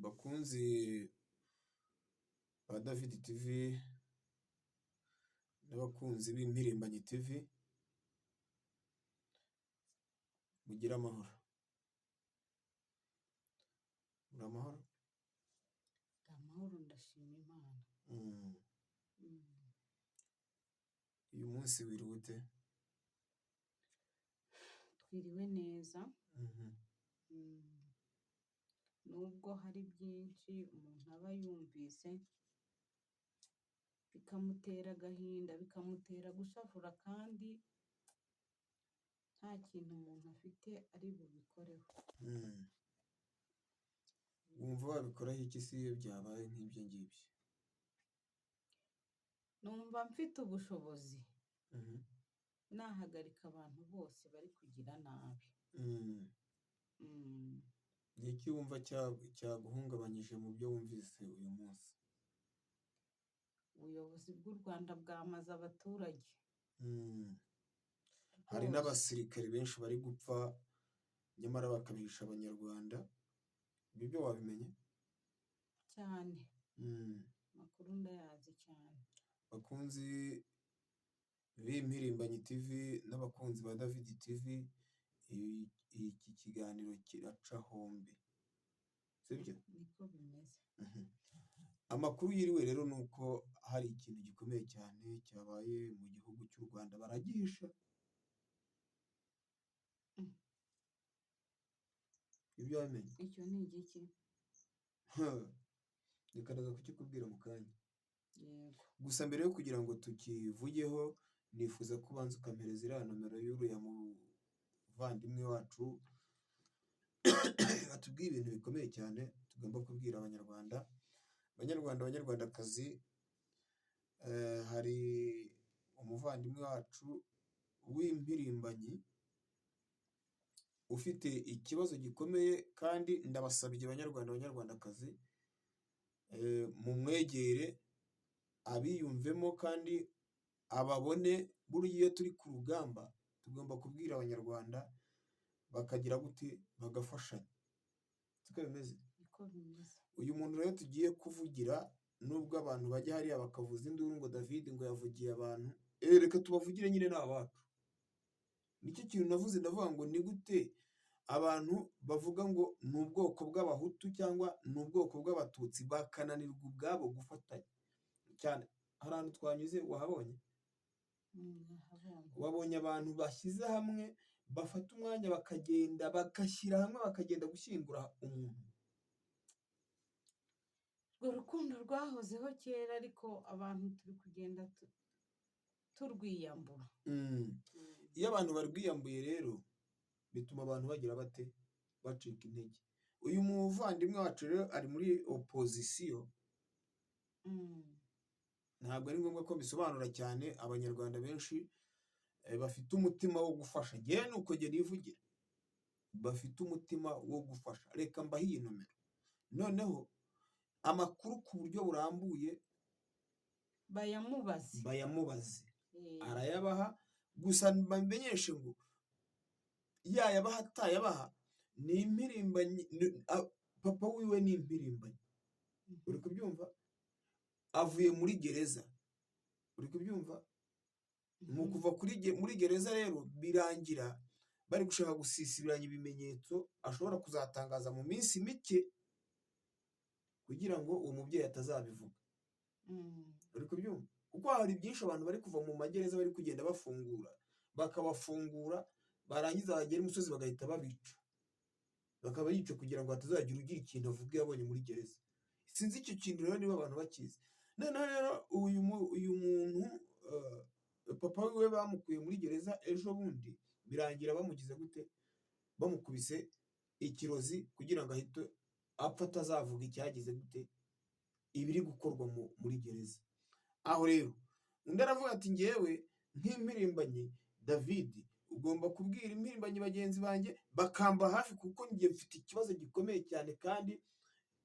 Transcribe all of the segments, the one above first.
bakunzi ba David TV n'abakunzi b'impirimbanyi TV, mugire amahoro. Muri amahoro? Amahoro, ndashima Imana. Uyu munsi wiriwe ute? Twiriwe neza. Nubwo hari byinshi umuntu aba yumvise bikamutera agahinda, bikamutera gushavura, kandi nta kintu umuntu afite ari bubikoreho. Wumva wabikoraho iki se iyo byabaye nk'ibyo ngibyo? Numva mfite ubushobozi nahagarika abantu bose bari kugira nabi. Ni iki wumva cyaguhungabanyije mu byo wumvise uyu munsi? Ubuyobozi bw'u Rwanda bwamaze abaturage. Hari n'abasirikare benshi bari gupfa nyamara bakabihisha abanyarwanda. Ibyo byo wabimenye? Cyane. Amakuru ndayazi cyane. Bakunzi b'impirimbanyi TV n'abakunzi ba David TV, iki kiganiro kiraca hombi, sibyo? Niko bimeze. Amakuru yiriwe rero ni uko hari ikintu gikomeye cyane cyabaye mu gihugu cy'u Rwanda, baragihisha. Ibyo wamenye? Icyo ni igiki? Reka ndaza kukikubwira mu kanya. Yego. Gusa mbere yo kugira ngo tukivugeho, nifuza ko ubanza ukampereza iriya nomero y'uriya muvandimwe wacu atubwiye ibintu bikomeye cyane tugomba kubwira abanyarwanda. Banyarwandakazi, hari umuvandimwe wacu w'impirimbanyi ufite ikibazo gikomeye, kandi ndabasabye banyarwandakazi, mumwegere abiyumvemo kandi ababone. Buriya iyo turi ku rugamba tugomba kubwira abanyarwanda bakagira gute, bagafashanya. Siko bimeze? Niko bimeze. Uyu muntu rero tugiye kuvugira, nubwo abantu bajya hariya bakavuza induru ngo David ngo yavugiye abantu, reka tubavugire nyine ni abacu. Nicyo kintu navuze, ndavuga ngo ni gute abantu bavuga ngo ni ubwoko bw'abahutu cyangwa ni ubwoko bw'abatutsi bakananirwa ubwabo gufatanya cyane. Hari ahantu twanyuze wahabonye? Wabonye abantu bashyize hamwe bafata umwanya bakagenda bagashyira hamwe bakagenda gushyingura umuntu. Urwo rukundo rwahozeho kera, ariko abantu turi kugenda turwiyambura. Iyo abantu barwiyambuye rero bituma abantu bagira bate, bacika intege. Uyu muvandimwe wacu rero ari muri opozisiyo. Ntabwo ari ngombwa ko bisobanura cyane. Abanyarwanda benshi bafite umutima wo gufasha. Ngewe nuko njye nivugira, bafite umutima wo gufasha. Reka mbahe iyi nomero, noneho amakuru ku buryo burambuye bayamubaze. Arayabaha. Gusa bamenyeshe ngo yayabaha atayabaha, ni impirimbanyi. Papa wiwe ni impirimbanyi. Uri kubyumva? Avuye muri gereza. Uri kubyumva? Mu kuva muri gereza rero birangira bari gushaka gusisibiranya ibimenyetso ashobora kuzatangaza mu minsi mike, kugira ngo uwo mubyeyi atazabivuga. Uri kubyumva? Kuko hari byinshi abantu bari kuva mu magereza bari kugenda bafungura, bakabafungura, barangiza bagera imusozi bagahita babica, bakaba yica kugira ngo hatazagira ugira ikintu avuga yabonye muri gereza. Sinzi icyo kintu rero niba abantu bakizi. Noneho rero uyu muntu papa wiwe bamukuye muri gereza ejo bundi, birangira bamugize gute, bamukubise ikirozi kugira ngo ahite apfa atazavuga icyagize gute, ibiri gukorwa muri gereza. Aho rero undi aravuga ati ngewe nk'impirimbanyi David, ugomba kubwira impirimbanyi bagenzi banjye bakamba hafi, kuko njye mfite ikibazo gikomeye cyane, kandi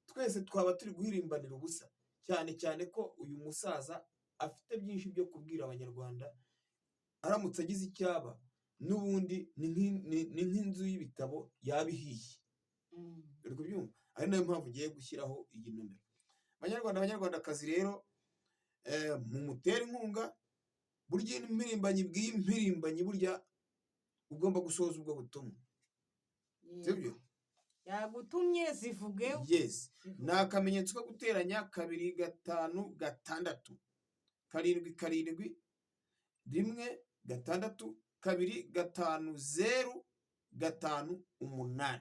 twese twaba turi guhirimbanira ubusa, cyane cyane ko uyu musaza afite byinshi byo kubwira abanyarwanda. Aramutse agize icyaba n'ubundi ni nk'inzu y'ibitabo yaba ihiye. Uri kubyumva? ari nayo mpamvu ugiye gushyiraho iyi nomero. Banyarwanda banyarwandakazi rero, mumutere inkunga, burya impirimbanyi bw'impirimbanyi burya ugomba gusohoza ubwo butumwa, sibyo? yagutumye zivuge. Yes, ni akamenyetso ko guteranya 2 5 6 7 7 1 6 2 5 0 5 8.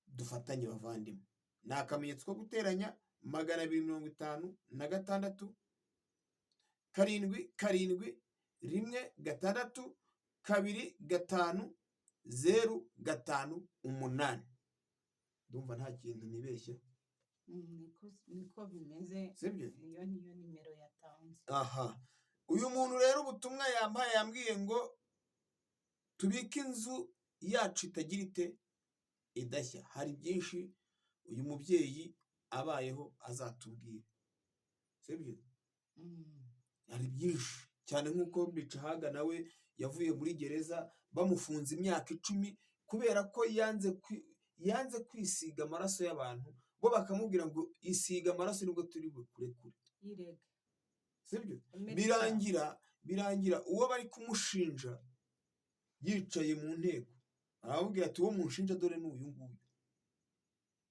Dufatanye bavandimwe, ni akamenyetso ko guteranya 256 7 7 1 6 2 5 0 5 8. Ndumva nta kintu nibeshye. niko bimeze, sibyo? iyo niyo nimero yatanze. Aha, uyu muntu rero ubutumwa yampaye yambwiye ngo tubike inzu yacu itagira ite idashya. Hari byinshi uyu mubyeyi abayeho azatubwira, sibyo? Hari byinshi cyane, nk'uko Bicahaga nawe yavuye muri gereza bamufunze imyaka 10 kubera ko yanze kwisiga amaraso y'abantu, bo bakamubwira ngo isiga amaraso nibwo turi bukurekure, sibyo? Birangira uwo bari kumushinja yicaye mu nteko arababwira ati uwo munshinja dore n'uyu nguyu,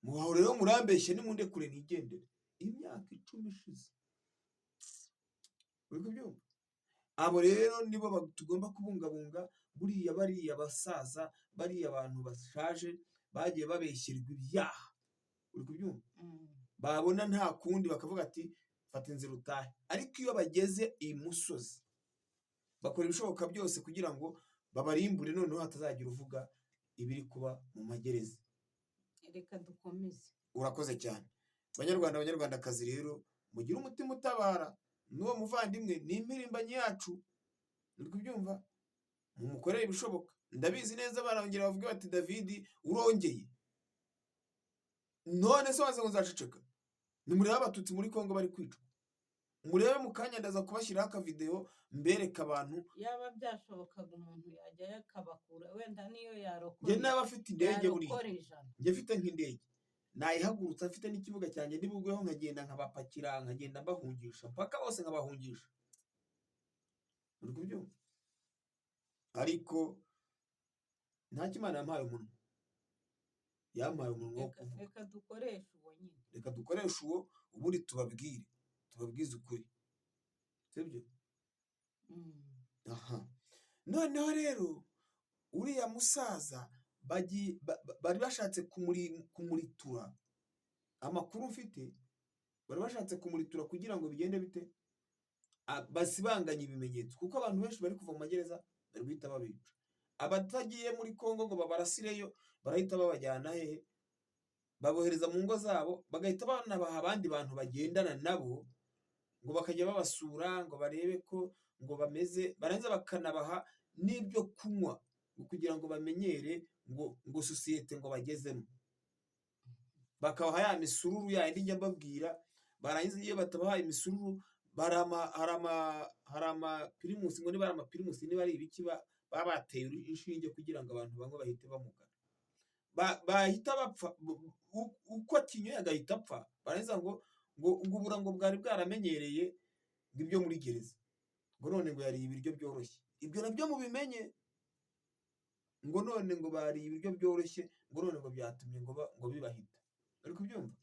muhaho rero murambeshye nimundekure nigendere. Imyaka 10 ishize, uri kubyumva? Abo rero nibo tugomba kubungabunga. Bariya basaza, bariya abantu bashaje bagiye babeshyirwa ibyaha, uri kubyumva? Babona nta kundi bakavuga ati fata inzira utahe, ariko iyo bageze iyi musozi bakora ibishoboka byose kugira ngo babarimbure, noneho hatazagira uvuga ibiri kuba mu magereza. Reka dukomeze. Urakoze cyane. Banyarwanda banyarwandakazi rero, mugire umutima utabara, n'uwo muvandimwe ni impirimbanyi yacu, uri kubyumva? Mumukorere ibishoboka. Ndabizi neza barongera bavuga bati David urongeye, none se waze ngo nzaceceka? Nimurebe abatutsi muri Kongo bari kwicwa, murebe mu kanya ndaza kubashyiraho akavideo mbereka abantu. Yaba byashobokaga umuntu yajya yakabakura, wenda niyo yarokora. Njye naba afite indege buriya, njye mfite nk'indege nayihagurutsa, mfite n'ikibuga cyanjye ndibugweho, nkagenda nkabapakira, nkagenda mbahungisha mpaka bose nkabahungisha, uri kubyumva? Ariko nta kimana yampaye umunwa, yampaye umunwa wo kuvuga. Reka dukoreshe uwo nyine, reka dukoreshe uwo, ubundi tubabwize ukuri, sibyo? Aha, noneho rero uriya musaza bari bashatse kumuritura. Amakuru mfite bari bashatse kumuritura kugira ngo bigende bite, basibanganye ibimenyetso, kuko abantu benshi bari kuva mu magereza bari guhita babica. Abatagiye muri Kongo ngo babarasireyo barahita babajyana hehe, babohereza mu ngo zabo, bagahita banabaha abandi bantu bagendana nabo ngo bakajya babasura ngo barebe ko ngo bameze, barangiza bakanabaha n'ibyo kunywa kugira ngo bamenyere ngo sosiyete ngo bagezemo, bakabaha ya misururu ya indi njya mbabwira. Barangiza iyo batabaha imisururu, hari amapirimusi, ngo niba ari amapirimusi niba ari ibiki baba bateye inshinge kugira ngo abantu bamwe bahite bamugana, bahita bapfa uko akinyoye agahita apfa. Barangiza ngo uburango bwari bwaramenyereye ibyo muri gereza, ngo none ngo yari ibiryo byoroshye. Ibyo nabyo mubimenye, ngo none ngo bari ibiryo byoroshye, ngo none ngo byatumye ngo bibahita. Uri kubyumva?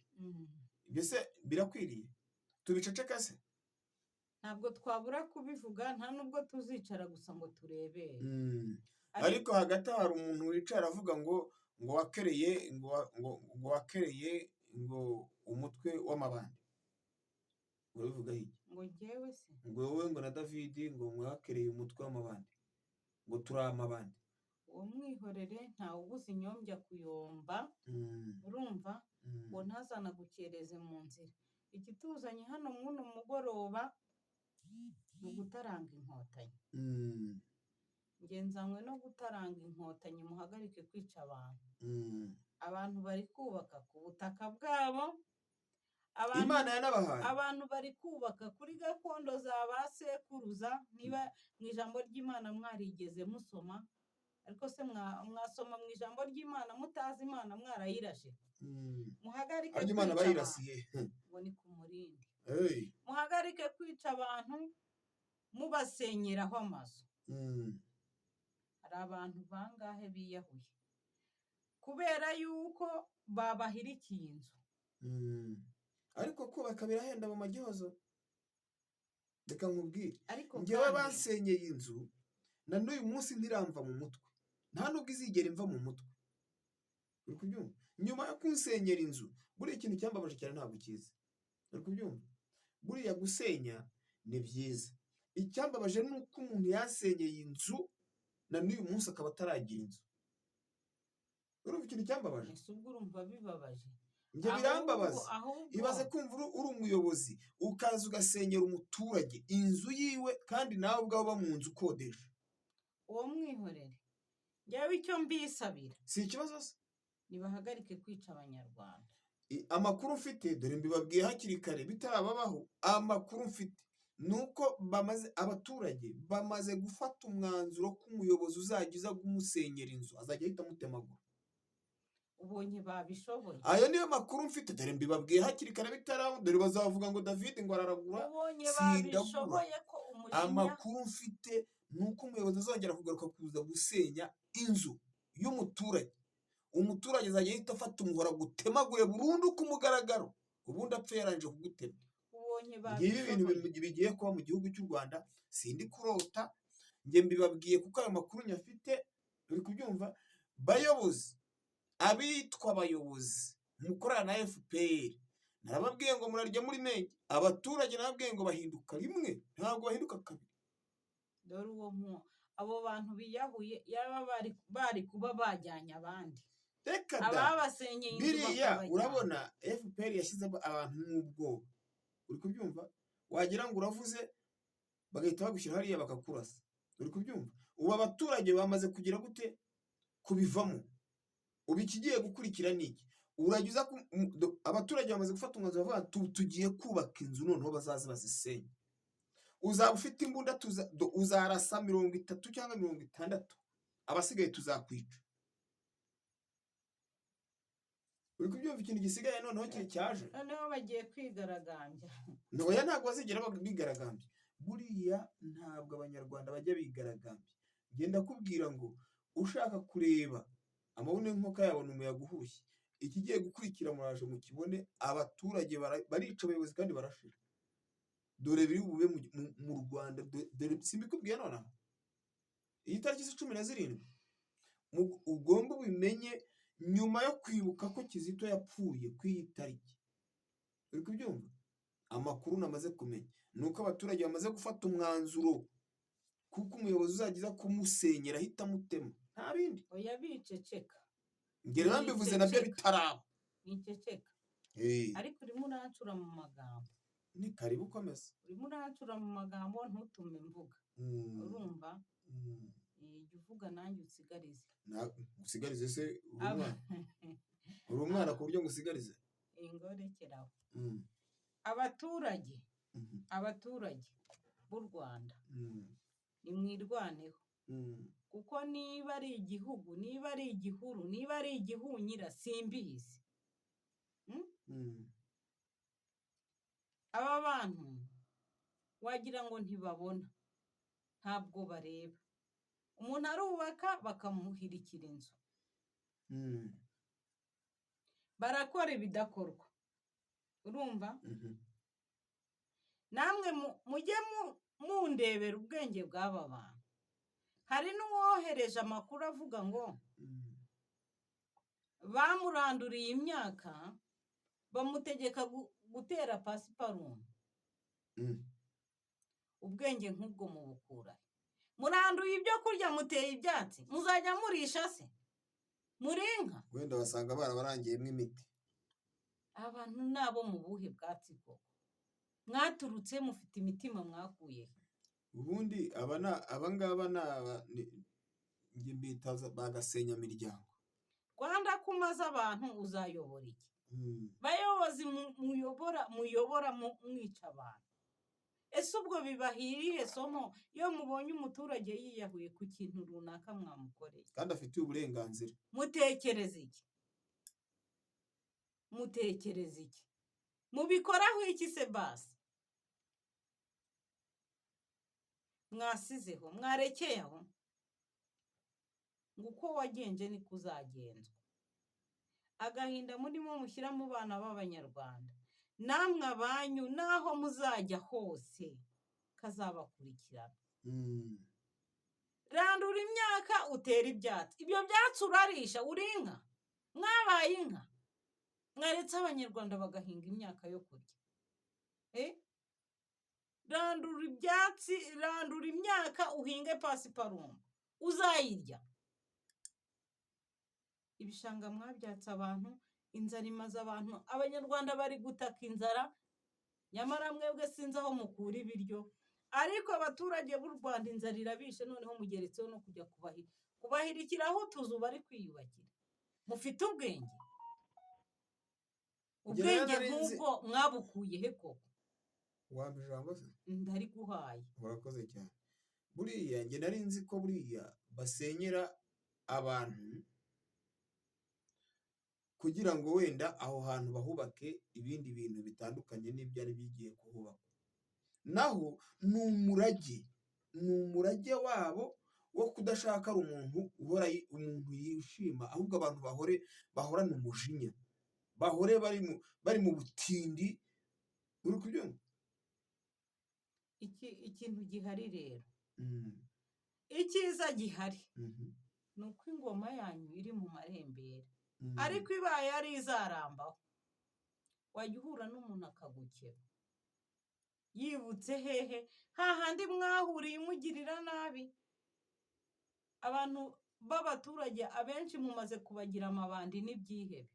Ibyo se birakwiriye tubiceceka se? Ntabwo twabura kubivuga, nta nubwo tuzicara gusa ngo turebere. Ariko hagati hari umuntu wicara avuga ngo wakereye ngo umutwe w'amabandi. Urabivuga iki? Ngo njyewe se? Ngo wowe ngo na David ngo mwakereye umutwe w'amabandi, ngo turi amabandi. Uwo mwihorere, ntawe ubuze inyombya kuyomba, urumva? Ngo ntazanagukereze mu nzira. Ikituzanye hano mwuno mugoroba ni ugutaranga inkotanyi. Ngenzanywe no gutaranga inkotanyi, muhagarike kwica abantu. Abantu bari kubaka ku butaka bwabo, Imana yanabahaye. Abantu bari kubaka kuri gakondo za ba sekuruza. Niba mu ijambo ry'Imana mwarigeze musoma, ariko se mwasoma mu ijambo ry'Imana mutazi Imana mwarayirashe. Muhagarike ariko Imana kwica bayirasiye ngo ni ku murindi. hey. Muhagarike kwica abantu mubasenyeraho amazu. Hari abantu bangahe biyahuye kubera yuko babahirikiye inzu. Ariko kubaka birahenda mu Magihozo. Reka nkubwire, Ariko njyewe basenyeye inzu na n'uyu munsi ntiramva mu mutwe, nta nubwo izigera imva mu mutwe. Uri kubyumva? Nyuma yo kunsenyera inzu, buriya ikintu cyambabaje cyane ntabwo ukizi. Uri kubyumva? Buriya gusenya ni byiza. Icyambabaje ni uko umuntu yasenyeye inzu na n'uyu munsi akaba ataragira inzu. Urumva ikintu cyambabaje? Ese ubwo urumva bibabaje? Njye birambabaza. Ibaze kumva uri umuyobozi ukaza ugasenyera umuturage inzu yiwe kandi nawe ubwawe uba mu nzu ukodesha. Uwo mwihorere. Njyewe icyo mbisabira, si ikibazo se, nibahagarike kwica abanyarwanda. Amakuru mfite, dore mbibabwiye hakiri kare bitarababaho, amakuru mfite nuko abaturage bamaze gufata umwanzuro ko umuyobozi uzajya uza kumusenyera inzu azajya ahita amutemagura. Ubonye babishoboye? Ayo niyo makuru mfite, dore mbibabwiye hakiri kare bitarabaho, dore bazavuga ngo David ngo araragura. Ubonye babishoboye ko umujinya. Amakuru mfite nuko umuyobozi azongera kugaruka kuza gusenya inzu y'umuturage. Umuturage azajya ahita afata umuhora gutemagure burundu ku mugaragaro, ubundi apfe yaranje kugutema. Ubonye babishoboye? Ngibi ibintu bigiye kuba mu gihugu cy'u Rwanda, sindi kurota, njye mbibabwiye kuko ayo makuru nyafite. Uri kubyumva? Bayobozi, abitwa abayobozi mukorana na FPR, narababwiye ngo murarya muri menge. Abaturage narababwiye ngo bahinduka rimwe, ntabwo bahinduka kabiri. Dore uwo abo bantu biyahuye yaba bari kuba bajyanye abandi. Reka da, ababasenyeye inzu biriya urabona FPR yashyize abantu n'ubwoba. Uri kubyumva? Wagira ngo uravuze bagahita bagushyira hariya bakakurasa. Uri kubyumva? Ubu abaturage bamaze kugira gute kubivamo. Ubu ikigiye gukurikira niki? Uragiza abaturage bamaze gufata umwanzuro bavuga tugiye kubaka inzu noneho bazaze bazisenye. Uzaba ufite imbunda uzarasa 30 cyangwa 60, abasigaye tuzakwica. Uri kubyumva ikintu gisigaye noneho cyaje? Noneho bagiye kwigaragambya. Noya ntabwo bazigera bigaragambya. Buriya ntabwo abanyarwanda bajya bigaragambya. Genda kubwira ngo ushaka kureba amabuno y'inkoka yabona umuyaga uhushye, ikigiye gukurikira muraje mu kibone. Abaturage barica abayobozi kandi barashira. Dore biri bube mu Rwanda, dore simbikubwiye nonaha. Iyi tariki 17 ugomba ubimenye nyuma yo kwibuka ko Kizito yapfuye ku iyi tariki. Uri kubyumva? Amakuru namaze kumenya nuko abaturage bamaze gufata umwanzuro kuko umuyobozi uzagiza kumusenyera ahita mutema, nta bindi. Oya biceceka. Ngere bambivuze nabyo bitaraba. Biceceka. Ariko urimo urancura mu magambo. Ni karibu komeza. Urimo urancura mu magambo ntutume mvuga. Urumva? Jya uvuga nanjye usigarize. Usigarize se uri umwana ku buryo ngo usigarize? Ingorekeraho. Abaturage b'u Rwanda nimwirwaneho. Kuko niba ari igihugu, niba ari igihuru, niba ari igihunyira simbizi. Aba bantu wagira ngo ntibabona, ntabwo bareba. Umuntu arubaka bakamuhirikira inzu. Barakora ibidakorwa. Urumva? Namwe mujye mundebera ubwenge bw'aba bantu. Hari n'uwohereje amakuru avuga ngo bamuranduriye imyaka bamutegeka gutera pasiparumu. Ubwenge nk'ubwo mubukura. Muranduye ibyo kurya muteye ibyatsi, muzajya murisha se? Murinka? Wenda basanga barabarangiyemo imiti. Abantu nabo mu buhe bwatsi koko? Mwaturutse mufite imitima mwakuye. Ubundi abangaba njye mbitaza bagasenya miryango. Rwanda kumaza abantu uzayobora iki? Bayobozi muyobora mwica abantu. ese ubwo bibahiriye somo iyo mubonye umuturage yiyahuye ku kintu runaka mwamukoreye kandi afitiye uburenganzira. mutekereza iki mutekereza iki mubikoraho iki se basi mwasizeho mwarekeye aho ngo uko wagenje niko uzagenzwa agahinda murimo mushyira mu bana b'abanyarwanda namwe abanyu naho muzajya hose kazabakurikirana. Randura imyaka utera ibyatsi ibyo byatsi urarisha uri inka mwabaye inka mwaretse abanyarwanda bagahinga imyaka yo kurya. Randura ibyatsi randura imyaka uhinge pasiparumu uzayirya. Ibishanga mwabyatse abantu inzara imaze abantu abanyarwanda bari gutaka inzara nyamara mwebwe sinzi aho mukura ibiryo ariko abaturage b'u Rwanda inzara irabishe noneho mugeretseho no kujya kubahirikiraho utuzu bari kwiyubakira. Mufite ubwenge nk'ubwo mwabukuye he koko? Wampa ijambo se? Ndari guhaye. Urakoze cyane. Buriya njye nari nzi ko buriya basenyera abantu kugira ngo wenda aho hantu bahubake ibindi bintu bitandukanye n'ibyari bigiye kuhubakwa. Naho ni umurage wabo wo kudashaka umuntu umuntu yishima ahubwo abantu bahorana umujinya bahore bari mu butindi. Uri kubyumva? Ikintu gihari rero icyiza gihari ni uko ingoma yanyu iri mu marembera ariko ibaye ari izarambaho wajya uhura n'umuntu akagukeba yibutse hehe hahandi mwahuriye umugirira nabi. Abantu b'abaturage abenshi mumaze kubagira amabandi n'ibyihebe.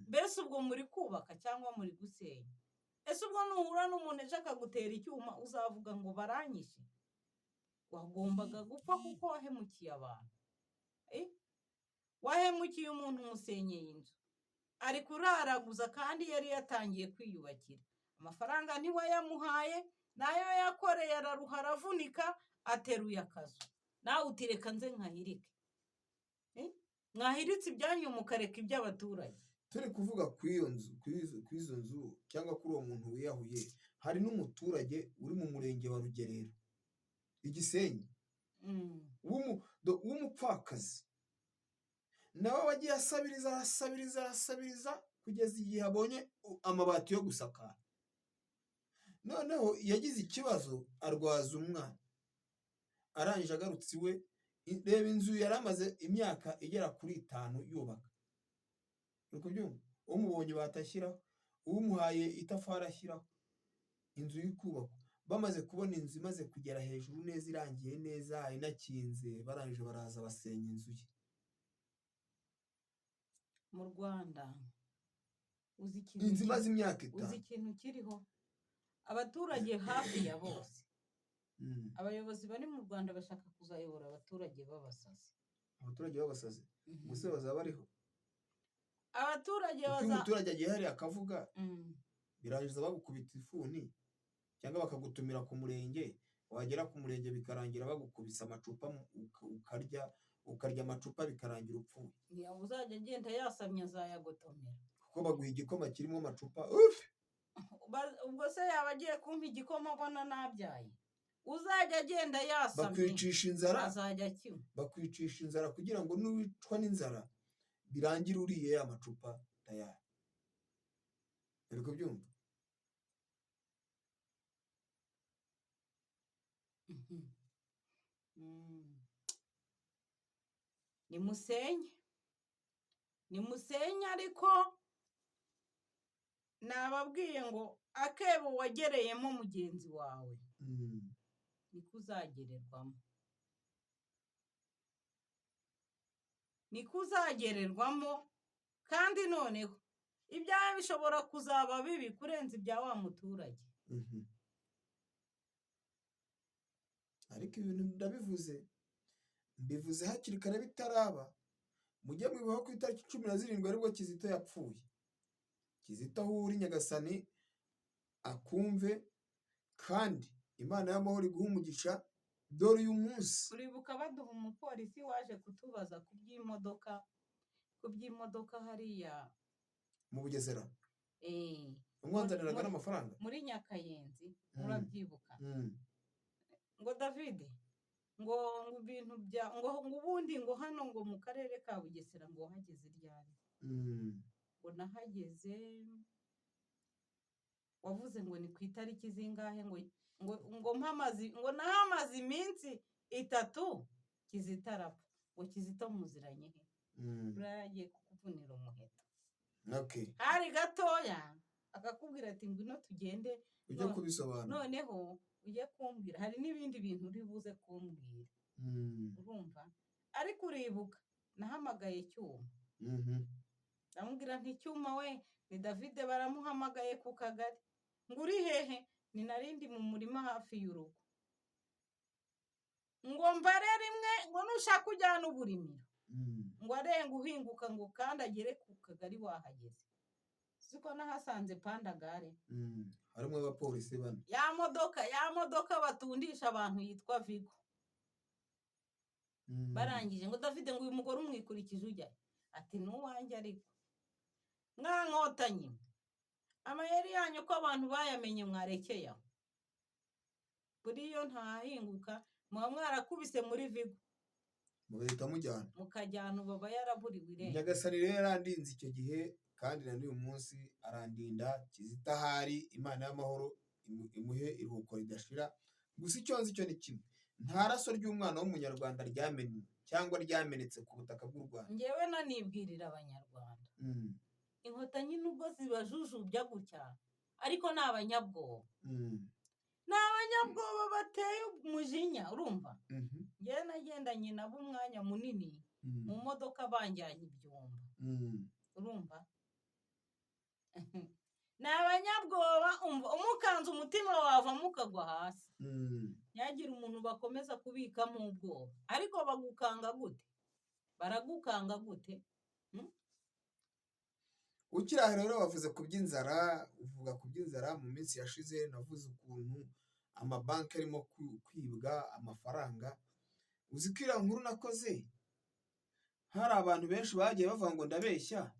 Mbese ubwo muri kubaka cyangwa muri gusenya? Ese ubwo nuhura n'umuntu ejo akagutera icyuma uzavuga ngo baranyishe? Wagombaga gupfa kuko wahemukiye abantu. Wahemukiye umuntu umusenyeye inzu ari kuraraguza kandi yari yatangiye kwiyubakira. Amafaranga ntiwayamuhaye nayo yakoreye araruha aravunika ateruye akazu nawe utireka nze nkahirike. Mwahiritse ibyanyu mukareka iby'abaturage. Turi kuvuga kw'izo nzu cyangwa kuri uwo muntu wiyahuye hari n'umuturage uri mu murenge wa Rugerero Igisenyi w'umupfakazi nawe wagiye asabiriza kugeza igihe abonye amabati yo gusakara. Noneho yagize ikibazo arwaza umwana arangije agarutse iwe reba inzu yari amaze imyaka igera kuri 5 yubaka. Uri kubyumva? Umubonye batashyiraho umuhaye itafari ashyiraho inzu y'ikubakwa. Bamaze kubona inzu imaze kugera hejuru neza irangiye neza inakinze barangije baraza basenya inzu ye. Mu Rwanda inzu imaze imyaka 5 uzi ikintu kiriho abaturage hafi ya bose abayobozi bari mu Rwanda bashaka kuzayobora abaturage b'abasazi. Gusa bazaba bariho abaturage umuturage agiye hari akavuga birangiza bagukubita ifuni cyangwa bakagutumira ku murenge wagera ku murenge bikarangira bagukubisa amacupa ukarya amacupa bikarangira upfuye. Niyo uzajya agenda yasamye azayagotomera kuko baguha igikoma kirimo amacupa. Ubwo se yaba agiye kumpa igikoma abona nabyaye? Uzajya agenda yasamye bakwicisha inzara kugira ngo nuwicwa n'inzara birangire uriye ya macupa tayari. Uri kubyumva? Nimusenye ariko nababwiye ngo akebo wagereyemo mugenzi wawe niko uzagererwamo kandi noneho ibyawe bishobora kuzaba bibi kurenza ibya wa muturage. Ariko ibintu mbivuze hakiri kare bitaraba. Mujye mwibuka ku itariki 17 aribwo Kizito yapfuye. Kizito aho uri Nyagasani akumve kandi Imana y'amahoro iguha umugisha. Dore uyu munsi uribuka baduha umupolisi waje kutubaza ku by'imodoka hariya mu Bugesera umwanzaniraga n'amafaranga muri Nyakayenzi, urabyibuka? Ngo David, ngo ibintu ngo ubundi ngo hano ngo mu karere ka Bugesera ngo hageze ryari? Ngo nahageze, wavuze ngo ni ku itariki zingahe? ngo nahamaze iminsi 3 kizitarapfa. Ngo Kizito muziranye he? Uragiye kukuvunira umuheto. Hari gatoya akakubwira ati ngwino tugende ujye kubisobanura, noneho ujye kumbwira hari n'ibindi bintu uri buze kumbwira. Urumva? Ariko uribuka nahamagaye Cyuma, ndamubwira nti Cyuma we, ni David baramuhamagaye ku kagari. Ngo uri hehe? Ni narindi mu murima hafi y'urugo. Ngo mbare rimwe, ngo nushaka ujyana uburimiro, ngo arenga uhinguka ngo kandi agere ku kagari wahageze. Siko nahasanze Pandagare, harimo abapolisi bane, ya modoka batundisha abantu yitwa Vigo. Barangije ngo David, ngo uyu mugore umwikurikije ujya? Ati n'uwanjye. Ariko mwankotanyi, amayeri yanyu ko abantu bayamenye mwarekeye aho. Buriyo ntahinguka muba mwarakubise muri Vigo, mugahita mujyana mukajyana baba yaraburiwe irengero. Nyagasani rero yarandinze icyo gihe kandi na n'uyu munsi arandinda. Kizito ahari, Imana y'amahoro imuhe iruhuko ridashira. Gusa icyo nzi cyo ni kimwe, nta raso ry'umwana w'umunyarwanda ryamenye cyangwa ryamenetse ku butaka bw'u Rwanda. Ngewe nanibwirira abanyarwanda, inkotanyi nubwo zibajujubya gutya ariko ni abanyabwoba. Ni abanyabwoba bateye umujinya. Urumva? Ngewe nagendanye nabo umwanya munini mu modoka banjyanye ibyumba. Urumva? Ni abanyabwoba, umukanze umutima wavamo ukagwa hasi. Ntiyagira umuntu bakomeza kubikamo ubwoba. Ariko bagukanga gute? Baragukanga gute? Ukiri aho rero wavuze ku by'inzara, uvuga ku by'inzara. Mu minsi yashize navuze ukuntu amabanki arimo kwibwa amafaranga. Uzi ko iriya nkuru nakoze hari abantu benshi bagiye bavuga ngo ndabeshya,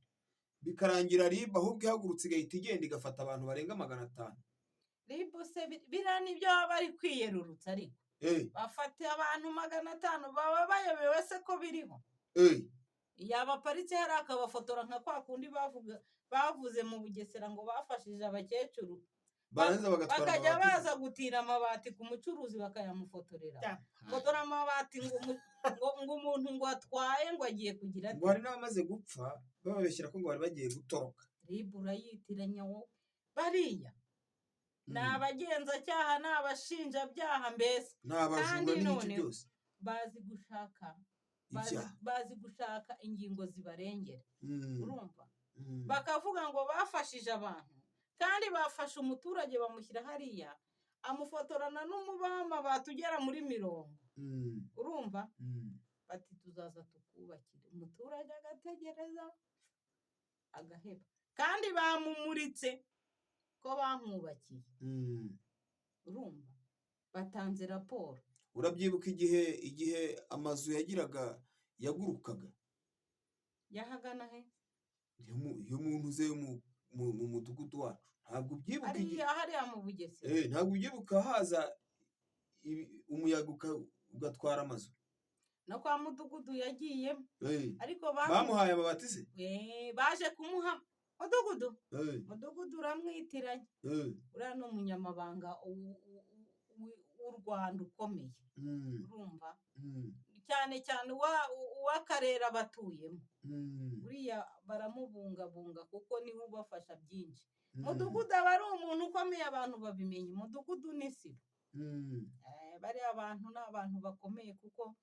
bikarangira RIB ahubwo ihagurutse igahita igenda igafata abantu barenga 500. RIB se biriya nibyo baba bari kwiyerurutsa, ariko bafata abantu 500 baba bayobewe se ko biriho. Yabaparitse hari akabafotora nka kwa kundi bavuze mu Bugesera ngo bafashije abakecuru, bakajya baza gutira amabati ku mucuruzi bakayamufotorera. Fotora amabati ngo umuntu ngo atwaye ngo agiye kugira ati, ngo hari n'abamaze gupfa bababeshyira ko ngo bari bagiye gutoroka. RIB urayitiranya wowe? Bariya ni abagenzacyaha, ni abashinjabyaha, mbese ni abajura n'ibiki byose. bazi gushaka ingingo zibarengera. Urumva? Bakavuga ngo bafashije abantu, kandi bafashe umuturage bamushyira hariya, amufotorana n'umubama batugera muri 50. Urumva? Bati tuzaza tukubakire. Umuturage agategereza agaheba, kandi bamumuritse ko bamwubakiye. Urumva? Batanze raporo. Urabyibuka igihe amazu yagurukaga? Yahagana he? Iyo muntu uze mu mudugudu wacu, ntabwo ubyibuka igihe hariya mu Bugesera. Ntabwo ubyibuka haza umuyaga ugatwara amazu. No kwa mudugudu yagiyemo, ariko bamuhaye amabati se? Baje kumuha mudugudu uramwitiranye. Uriya ni umunyamabanga w'u Rwanda ukomeye. Urumva? Cyane cyane uw'akarere abatuyemo. Uriya baramubungabunga kuko niwe ubafasha byinshi. Mudugudu aba ari umuntu ukomeye, abantu babimenye. Mudugudu ni sibo. Bariya abantu ni abantu bakomeye kuko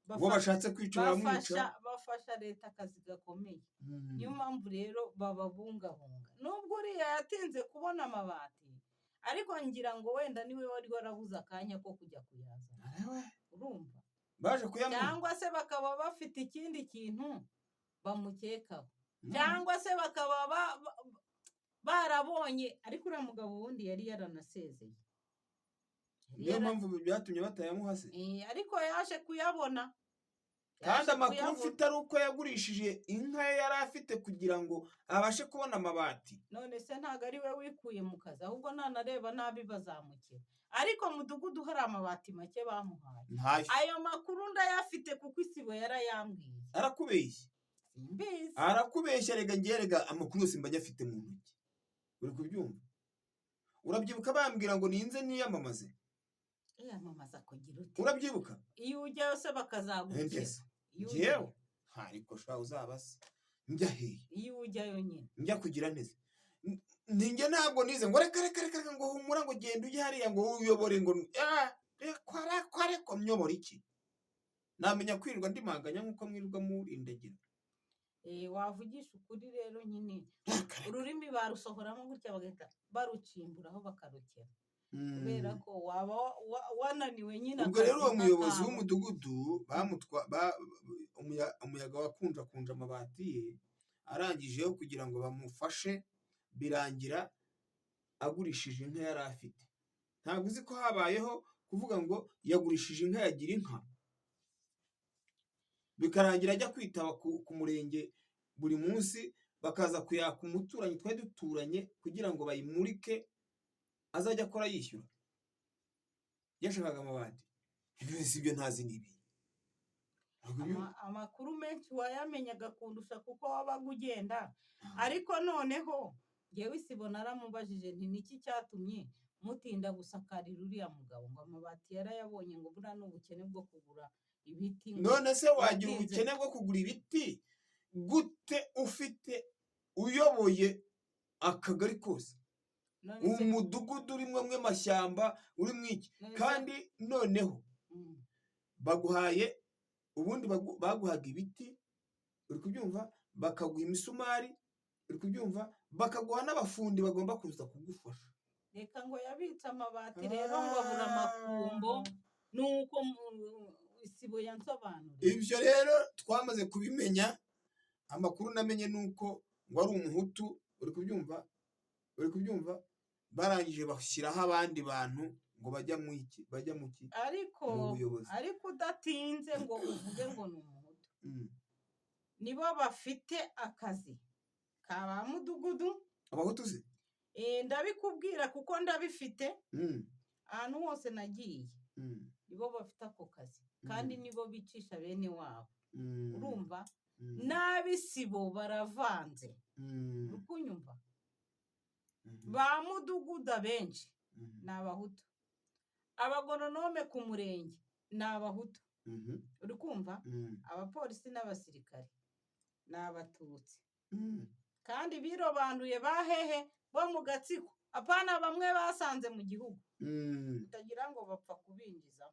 bashatse kwica baramwica. Bafasha leta akazi gakomeye. Niyo mpamvu rero bababungabunga. Nubwo uriya yatinze kubona amabati, ariko ngira ngo wenda niwe wari warabuze akanya ko kujya kuyazana. Urumva? Baje kuyamuha, cyangwa se bakaba bafite ikindi kintu bamukekaho, cyangwa se bakaba barabonye. Ariko uriya mugabo wundi yari yaranasezeye. niyo mpamvu byatumye batayamuha se. ariko yaje kuyabona. Kandi amakuru mfite ari uko yagurishije inka ye yari afite kugira ngo abashe kubona amabati. None se ntabwo ari we wikuye mu kazi, ahubwo nanareba nabi bazamukira. Ariko mudugudu hari amabati make bamuhaye. Ayo makuru ndayafite kuko isibo yarayambwiye. Arakubeshya. Simbizi. Arakubeshya rega amakuru yose mba nyafite mu ntoki. Uri kubyumva? Urabyibuka bambwira ngo ninze niyamamaze? Yamamaza kugira ute? Urabyibuka? Iyo ujyayo se bakazagukira. Njyewe ariko sha uzabase. Njya hehe? Iyo ujyayo nyine. Njya kugira neza. Ninjye ntabwo nize ngo reka ngo humura ngo genda ujye hariya ngo uyobore ngo kware ko myobora iki? Namenya kwirirwa ndimanganya nkuko mwirirwa murindagira. Wavugisha ukuri rero nyine. Ururimi barusohoramo gutya bagahita barucimburaho bakarukera. Kubera ko waba wananiwe nyine. Ubwo rero uwo muyobozi w'umudugudu umuyaga wakunja amabati ye arangijeho kugira ngo bamufashe birangira agurishije inka yari afite. Ntabwo uzi ko habayeho kuvuga ngo yagurishije inka yagira inka, bikarangira ajya kwitaba ku murenge buri munsi bakaza kuyaka umuturanyi twari duturanye kugira ngo bayimurike azajya akora yishyura. Yashakaga amabati. Ibyo ntazi nibi. Amakuru menshi wayamenyaga kundusha kuko wabaga ugenda. Ariko noneho ngewe isibo naramubajije nti niki cyatumye mutinda gusakarira uriya mugabo ngo amabati yarayabonye ngo bura n'ubukene bwo kugura ibiti. None se wagira ubukene bwo kugura ibiti gute ufite uyoboye akagari kose? Umudugudu urimo amashyamba uri mwiki kandi noneho baguhaye ubundi baguhaga ibiti, uri kubyumva, bakaguha imisumari, uri kubyumva, bakaguha n'abafundi bagomba kuza kugufasha. Reka ngo yabitse amabati rero ngo abura amakumbo nuko isibo yansobanuriye. Ibyo rero twamaze kubimenya. Amakuru namenye nuko ngo ari umuhutu, uri kubyumva, barangije bashyiraho abandi bantu ngo bajya mu ki ariko udatinze ngo uvuge ngo ni umuhutu. Nibo bafite akazi ka ba mudugudu. Abahutu se? Ndabikubwira kuko ndabifite. Ahantu hose nagiye nibo bafite ako kazi kandi nibo bicisha bene wabo. Urumva? N'abisibo baravanze. Urukunyumva? Ba mudugudu benshi ni abahutu. Abagoronome ku murenge ni abahutu. Uri kumva? Abapolisi n'abasirikare ni abatutsi. Kandi birobanduye bahehe bo mu gatsiko. Apana bamwe basanze mu gihugu. Utagira ngo bapfa kubinjiza.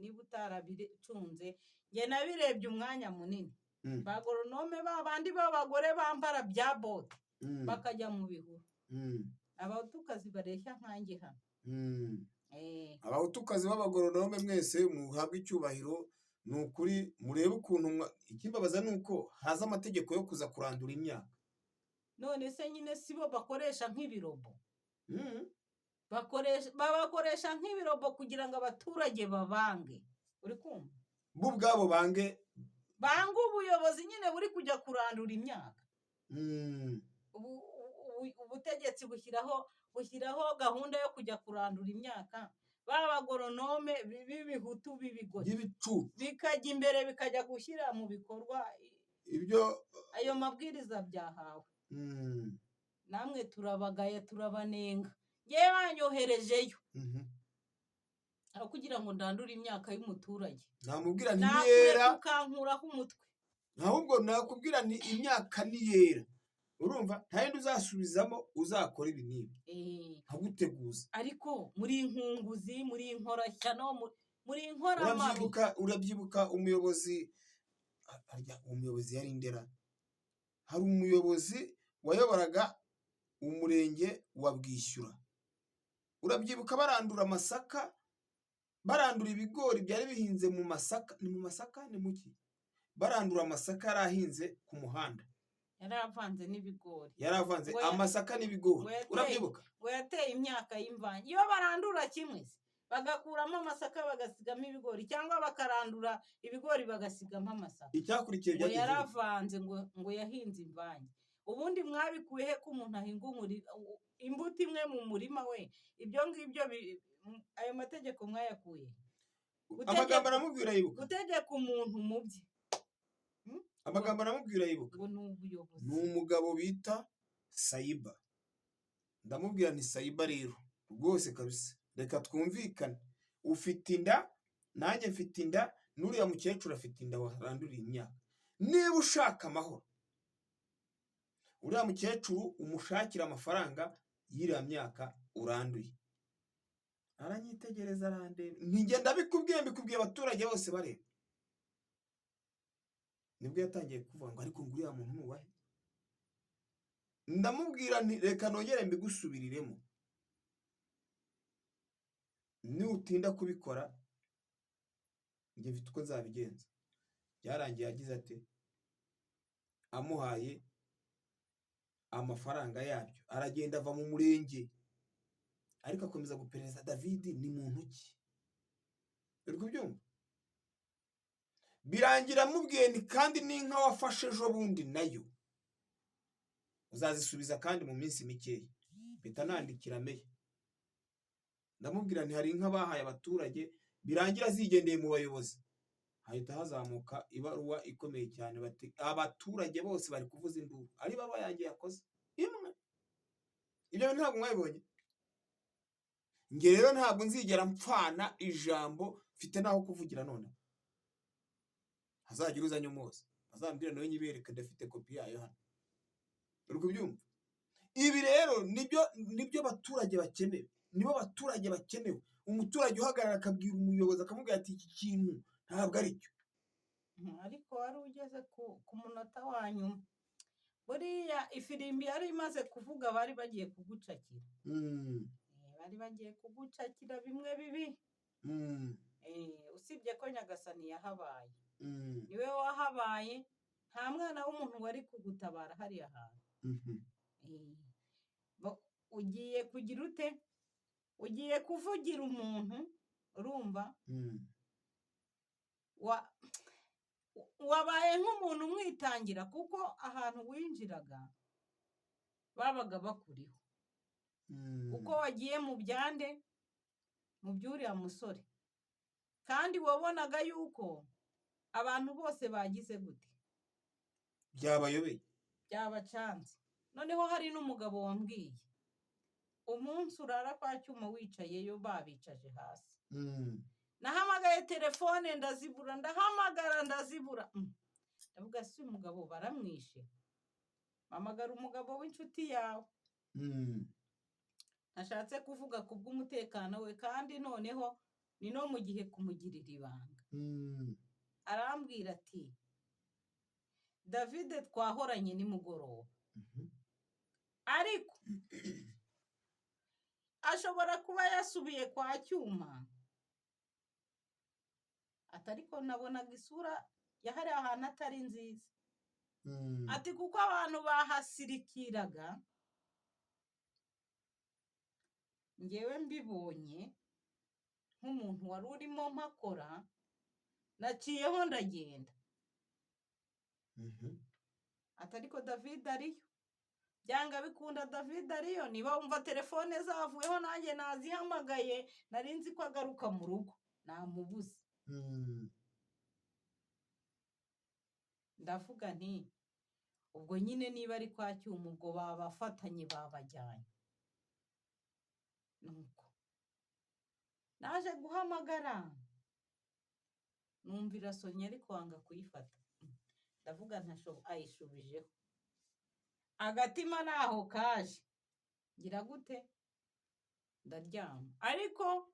Niba utarabicunze nge nabirebye umwanya munini. Bagoronome babandi b'abagore bambara bya bote bakajya mu bihuru. Abahutukazi bareshya nkanjye hano. Abahutukazi b'abagoronome mwese muhabwe icyubahiro. Ni ukuri murebe ukuntu ikimbabaza ni uko haza amategeko yo kuza kurandura imyaka. None se nyine sibo bakoresha nk'ibirobo. Babakoresha nk'ibirobo kugira ngo abaturage babange. Uri kumva? Bo ubwabo bange ubuyobozi nyine buri kujya kurandura imyaka. Ubutegetsi bushyiraho gahunda yo kujya kurandura imyaka. Babagoronome b'ibihutu b'ibigori bikajya imbere bikajya gushyira mu bikorwa ibyo ayo mabwiriza byahawe. Namwe turabagaye turabanenga. Ngewe banyoherejeyo aho kugira ngo ndandure imyaka y'umuturage. Namubwira ntiyera ukankuraho umutwe. Ahubwo nakubwira ni imyaka niyera. Urumva nta yindi uzasubizamo uzakora ibi nibi. Nkaguteguza. Ariko muri inkunguzi, muri inkorashyano, muri inkoramabi. Urabyibuka umuyobozi yari Ndera. Hari umuyobozi wayoboraga umurenge wa Bwishyura. Urabyibuka barandura amasaka, barandura ibigori byari bihinze mu masaka. Ni mu masaka ni muki? Barandura amasaka yari ahinze ku muhanda. yaravanze n'ibigori, yaravanze ngo amasaka n'ibigori, urabyibuka? ngo yateye imyaka y'imvange. Iyo barandura kimwe bagakuramo amasaka bagasigamo ibigori, cyangwa bakarandura ibigori bagasigamo amasaka, icyakurikiye ngo byagenze yaravanze, ngo yahinze imvange. Ubundi mwabikuye he ko umuntu ahinga imbuto imwe mu murima we? Ibyo ngibyo ayo mategeko mwayakuye? amagambo aramubwira yibuka, gutegeka umuntu mu bye. amagambo aramubwira yibuka, ngo ni ubuyobozi. ni umugabo bita Sayiba. Ndamubwira ni Sayiba, rero rwose kabisa, reka twumvikane, ufite inda nanjye mfite inda, n'uriya mukecuru afite inda waranduriye imyaka. Niba ushaka amahoro, uriya mukecuru umushakira amafaranga y'iriya myaka uranduye. Aranyitegereza arandeba, ntigenda mbikubwiye abaturage bose bareba. Nibwo yatangiye kuvuga ngo ariko ngo uriya muntu nuwahe? Ndamubwira nti reka nongere mbigusubiriremo, nutinda kubikora njye mfite uko nzabigenza. Byarangiye yagize ati, amuhaye amafaranga yabyo aragenda ava mu murenge, ariko akomeza guperereza David ni muntu ki. Uri kubyumva? Birangira mubwiye ni kandi n'inka wafashe ejo bundi nayo uzazisubiza kandi mu minsi mikeya. Mpita nandikira meya, ndamubwira nti hari inka bahaye abaturage, birangira zigendeye mu bayobozi. Hahita hazamuka ibaruwa ikomeye cyane, bati abaturage bose bari kuvuza induru, ari baruwa yanjye yakoze imwe. Ibyo ntabwo mwabibonye? Nge rero ntabwo nzigera mpfana ijambo, mfite naho kuvugira none. Hazagira uzanye umuzi azambwira nawe nyibereke, ndafite kopi yayo hano. Uri kubyumva? Ibi rero nibyo abaturage bakenewe, nibo abaturage bakenewe. Umuturage uhagarara akabwira umuyobozi akamubwira ati iki kintu ntabwo ari cyo. Ariko wari ugeze ku munota wa nyuma. Buriya ifirimbi yari imaze kuvuga, bari bagiye kugucakira. Bari bagiye kugucakira bimwe bibi. Usibye ko Nyagasani yahabaye, niwe wahabaye, nta mwana w'umuntu wari kugutabara hariya hantu. Ugiye kugira ute? Ugiye kuvugira umuntu, urumva? Wabaye nk'umuntu umwitangira, kuko ahantu winjiraga babaga bakuriho, kuko wagiye mu byande, mu by'uriya musore, kandi wabonaga yuko abantu bose bagize gute, byabayobeye, byabacanze. Noneho hari n'umugabo wambwiye, umunsi urara kwa Cyuma wicayeyo babicaje hasi. Nahamagaye telefone ndazibura, ndahamagara ndazibura. Ndavuga si umugabo baramwishe, mpamagara umugabo w'inshuti yawe. Nashatse kuvuga ku bw'umutekano we, kandi noneho ni no mu gihe kumugirira ibanga. Arambwira ati, David twahoranye nimugoroba, ariko ashobora kuba yasubiye kwa Cyuma. Atariko nabonaga isura yahari ahantu atari nziza. Ati kuko abantu bahasirikiraga, ngewe mbibonye nk'umuntu wari urimo mpakora, naciyeho ndagenda. Atariko David ariyo, byanga bikunda David ariyo. Niba wumva telefone zavuyeho nanjye nazihamagaye, nari nzi ko agaruka mu rugo, namubuze. Ndavuga nti ubwo nyine niba ari kwa Cyuma, ubwo babafatanye babajyanye. Nuko naje guhamagara, numvira sonye ariko wanga kuyifata. Ndavuga ayishubijeho, agatima naho kaje, ngira gute, ndaryama. Ariko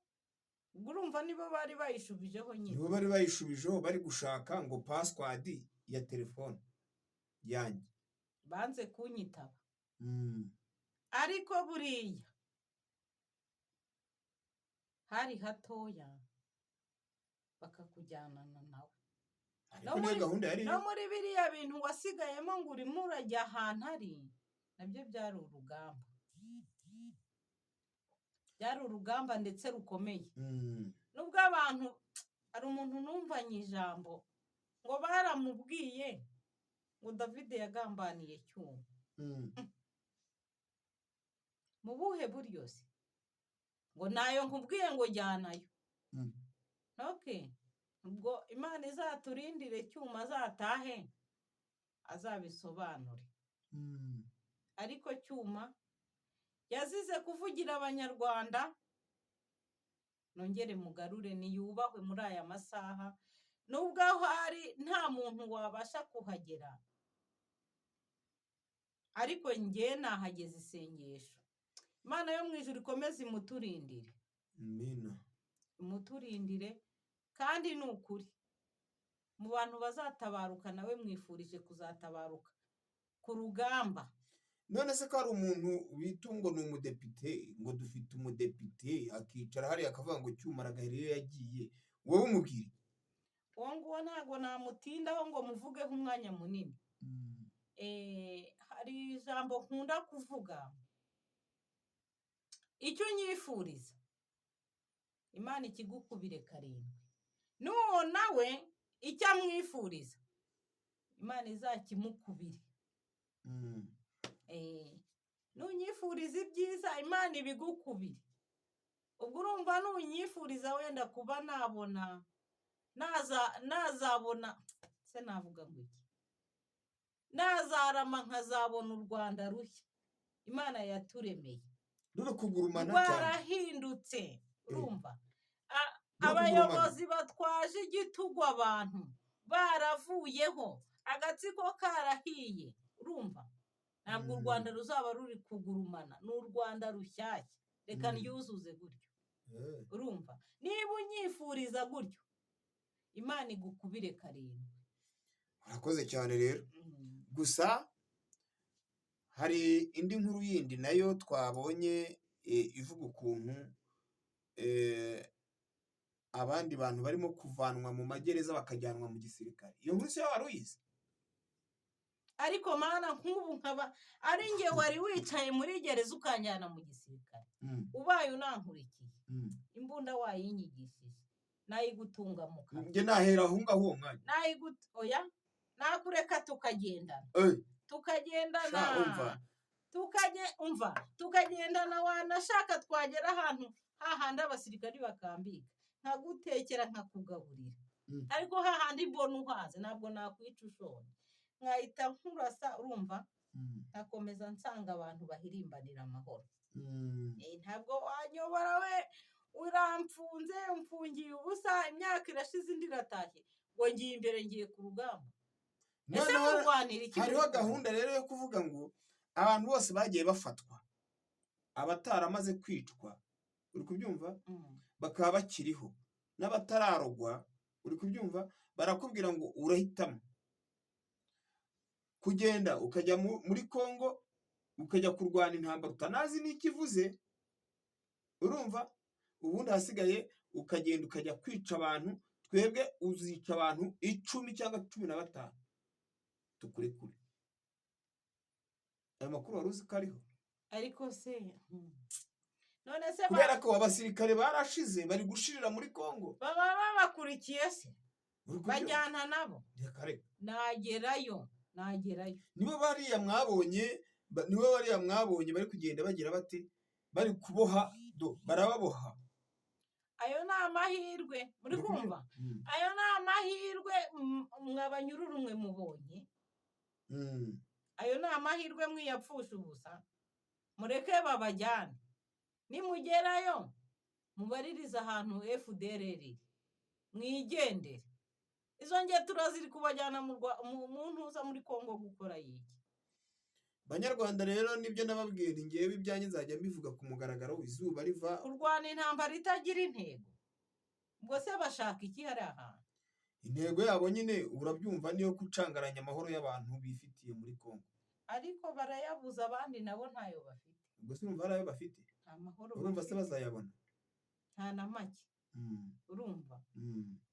urumva nibo bari bayishubijeho nyine, nibo bari bayishubijeho, bari gushaka ngo password ya telefone yanjye, banze kunyitaba. Ariko buriya hari hatoya bakakujyanana nawe. ariko niyo gahunda yari no muri biriya bintu wasigayemo ngo urimo urajya ahantu ari nabyo byari urugamba, byari urugamba ndetse rukomeye. Nubwo abantu, hari umuntu numvanye ijambo ngo baramubwiye ngo David yagambaniye Cyuma. Mu buhe buryo se? Ngo nayo nkubwiye ngo jyanayo. Okay, ubwo Imana izaturindire Cyuma azatahe azabisobanure. Ariko Cyuma yazize kuvugira abanyarwanda, nongere mugarure niyubahwe muri aya masaha, nubwo aho ari nta muntu wabasha kuhagera, ariko njye nahageze isengesho. Imana yo mu ijuru ikomeze imuturindire. Amina. Imuturindire kandi ni ukuri mu bantu bazatabaruka nawe mwifurije kuzatabaruka ku rugamba. None se ko hari umuntu bita ngo ni umudepite, ngo dufite umudepite akicara hariya akavuga ngo Cyuma aragahera iyo yagiye, wowe umubwire? Uwo nguwo ntabwo namutindaho ngo muvugeho umwanya munini. Hari ijambo nkunda kuvuga, icyo unyifuriza Imana ikigukubire karindwi, n'uwo nawe icyo amwifuriza Imana izakimukubire. Nunyifuriza ibyiza Imana ibigukubire. Ubwo urumva nunyifuriza wenda kuba nazabona se navuga ngo iki, nazarama nkazabona u Rwanda rushya Imana yaturemeye ruri kugurumana cyane, rwarahindutse. Urumva abayobozi batwaje igitugu abantu baravuyeho, agatsiko karahiye. Urumva ntabwo u Rwanda ruzaba ruri kugurumana, ni u Rwanda rushyashya. Reka nyuzuze gutyo. Urumva niba unyifuriza gutyo Imana igukubire karindwi. Urakoze cyane rero. Gusa hari indi nkuru yindi nayo twabonye ivuga ukuntu abandi bantu barimo kuvanwa mu magereza bakajyanwa mu gisirikare. Iyo nkuru se wari uyizi? Ariko mana nk'ubu nkaba ari njye wari wicaye muri gereza ukanjyana mu gisirikare, ubaye unankurikiye imbunda wayinyigishije nayigutunga mu kanwa. Njye nahera aho ngaho uwo mwanya oya nakureka tukagendana, tukagendana wanashaka twagera ahantu hahandi abasirikari bakambika nkagutekera nkakugaburira. Ariko hahandi mbona uhaze ntabwo nakwica ushonje, nkahita nkurasa. Urumva nkakomeza nsanga abantu bahirimbanira amahoro. Ntabwo wanyobora we uramfunze umfungiye ubusa, imyaka irashize indi iratashye ngo ngiye imbere ngiye ku rugamba. Ese kurwanira iki? Hariho gahunda rero yo kuvuga ngo abantu bose bagiye bafatwa, abataramaze kwicwa, uri kubyumva, bakaba bakiriho, n'abatararogwa, uri kubyumva, barakubwira ngo urahitamo kugenda ukajya muri Kongo ukajya kurwana intambara utanazi n'ikivuze. Urumva, ubundi hasigaye ukagenda ukajya kwica abantu, twebwe uzica abantu 10 cyangwa 15 tukurekure. Aya makuru wari uzi ko ariho? Ariko se none se kubera ko abasirikare barashize bari gushirira muri Kongo, baba babakurikiye se bajyana nabo? Nagerayo nibo bariya mwabonye bari kugenda bagira bati bari kuboha barababoha. Ayo ni amahirwe, muri kumva? Ayo ni amahirwe mwabanyururu mwe mubonye. Ayo ni amahirwe mwiyapfusha ubusa, mureke babajyane. Nimugerayo mubaririza ahantu FDLR mwigendere. Izo ngetura ziri kubajyana mu ntuza muri Kongo gukora yiki. Banyarwanda rero nibyo nababwira, ngewe ibyanjye nzajya mbivuga ku mugaragaro, izuba riva. Kurwana intambara itagira intego, ubwo se bashaka iki hari ahantu? Intego yabo nyine urabyumva niyo gucangaranya amahoro y'abantu bifitiye muri Kongo. Ariko barayabuza abandi nabo ntayo bafite. Ubwo se urumva arayo bafite? Amahoro urumva se bazayabona? Nta na make. urumva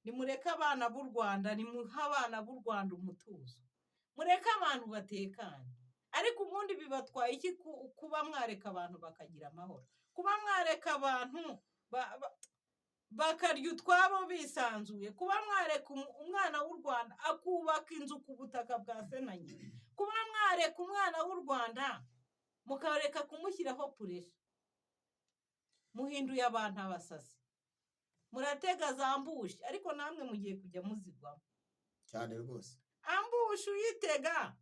nimureke abana b'u Rwanda nimuhe abana b'u Rwanda umutuzo mureke abantu batekanye ariko ubundi bibatwaye iki kuba mwareka abantu bakagira amahoro kuba mwareka abantu bakarya utwabo bisanzuye kuba mwareka umwana w'u Rwanda akubaka inzu ku butaka bwa se na nyina kuba mwareka umwana w'u Rwanda mukareka kumushyiraho puresha muhinduye abantu abasazi muratega za ambushi ariko namwe mugiye kujya muzigwamo cyane rwose ambushi uyitega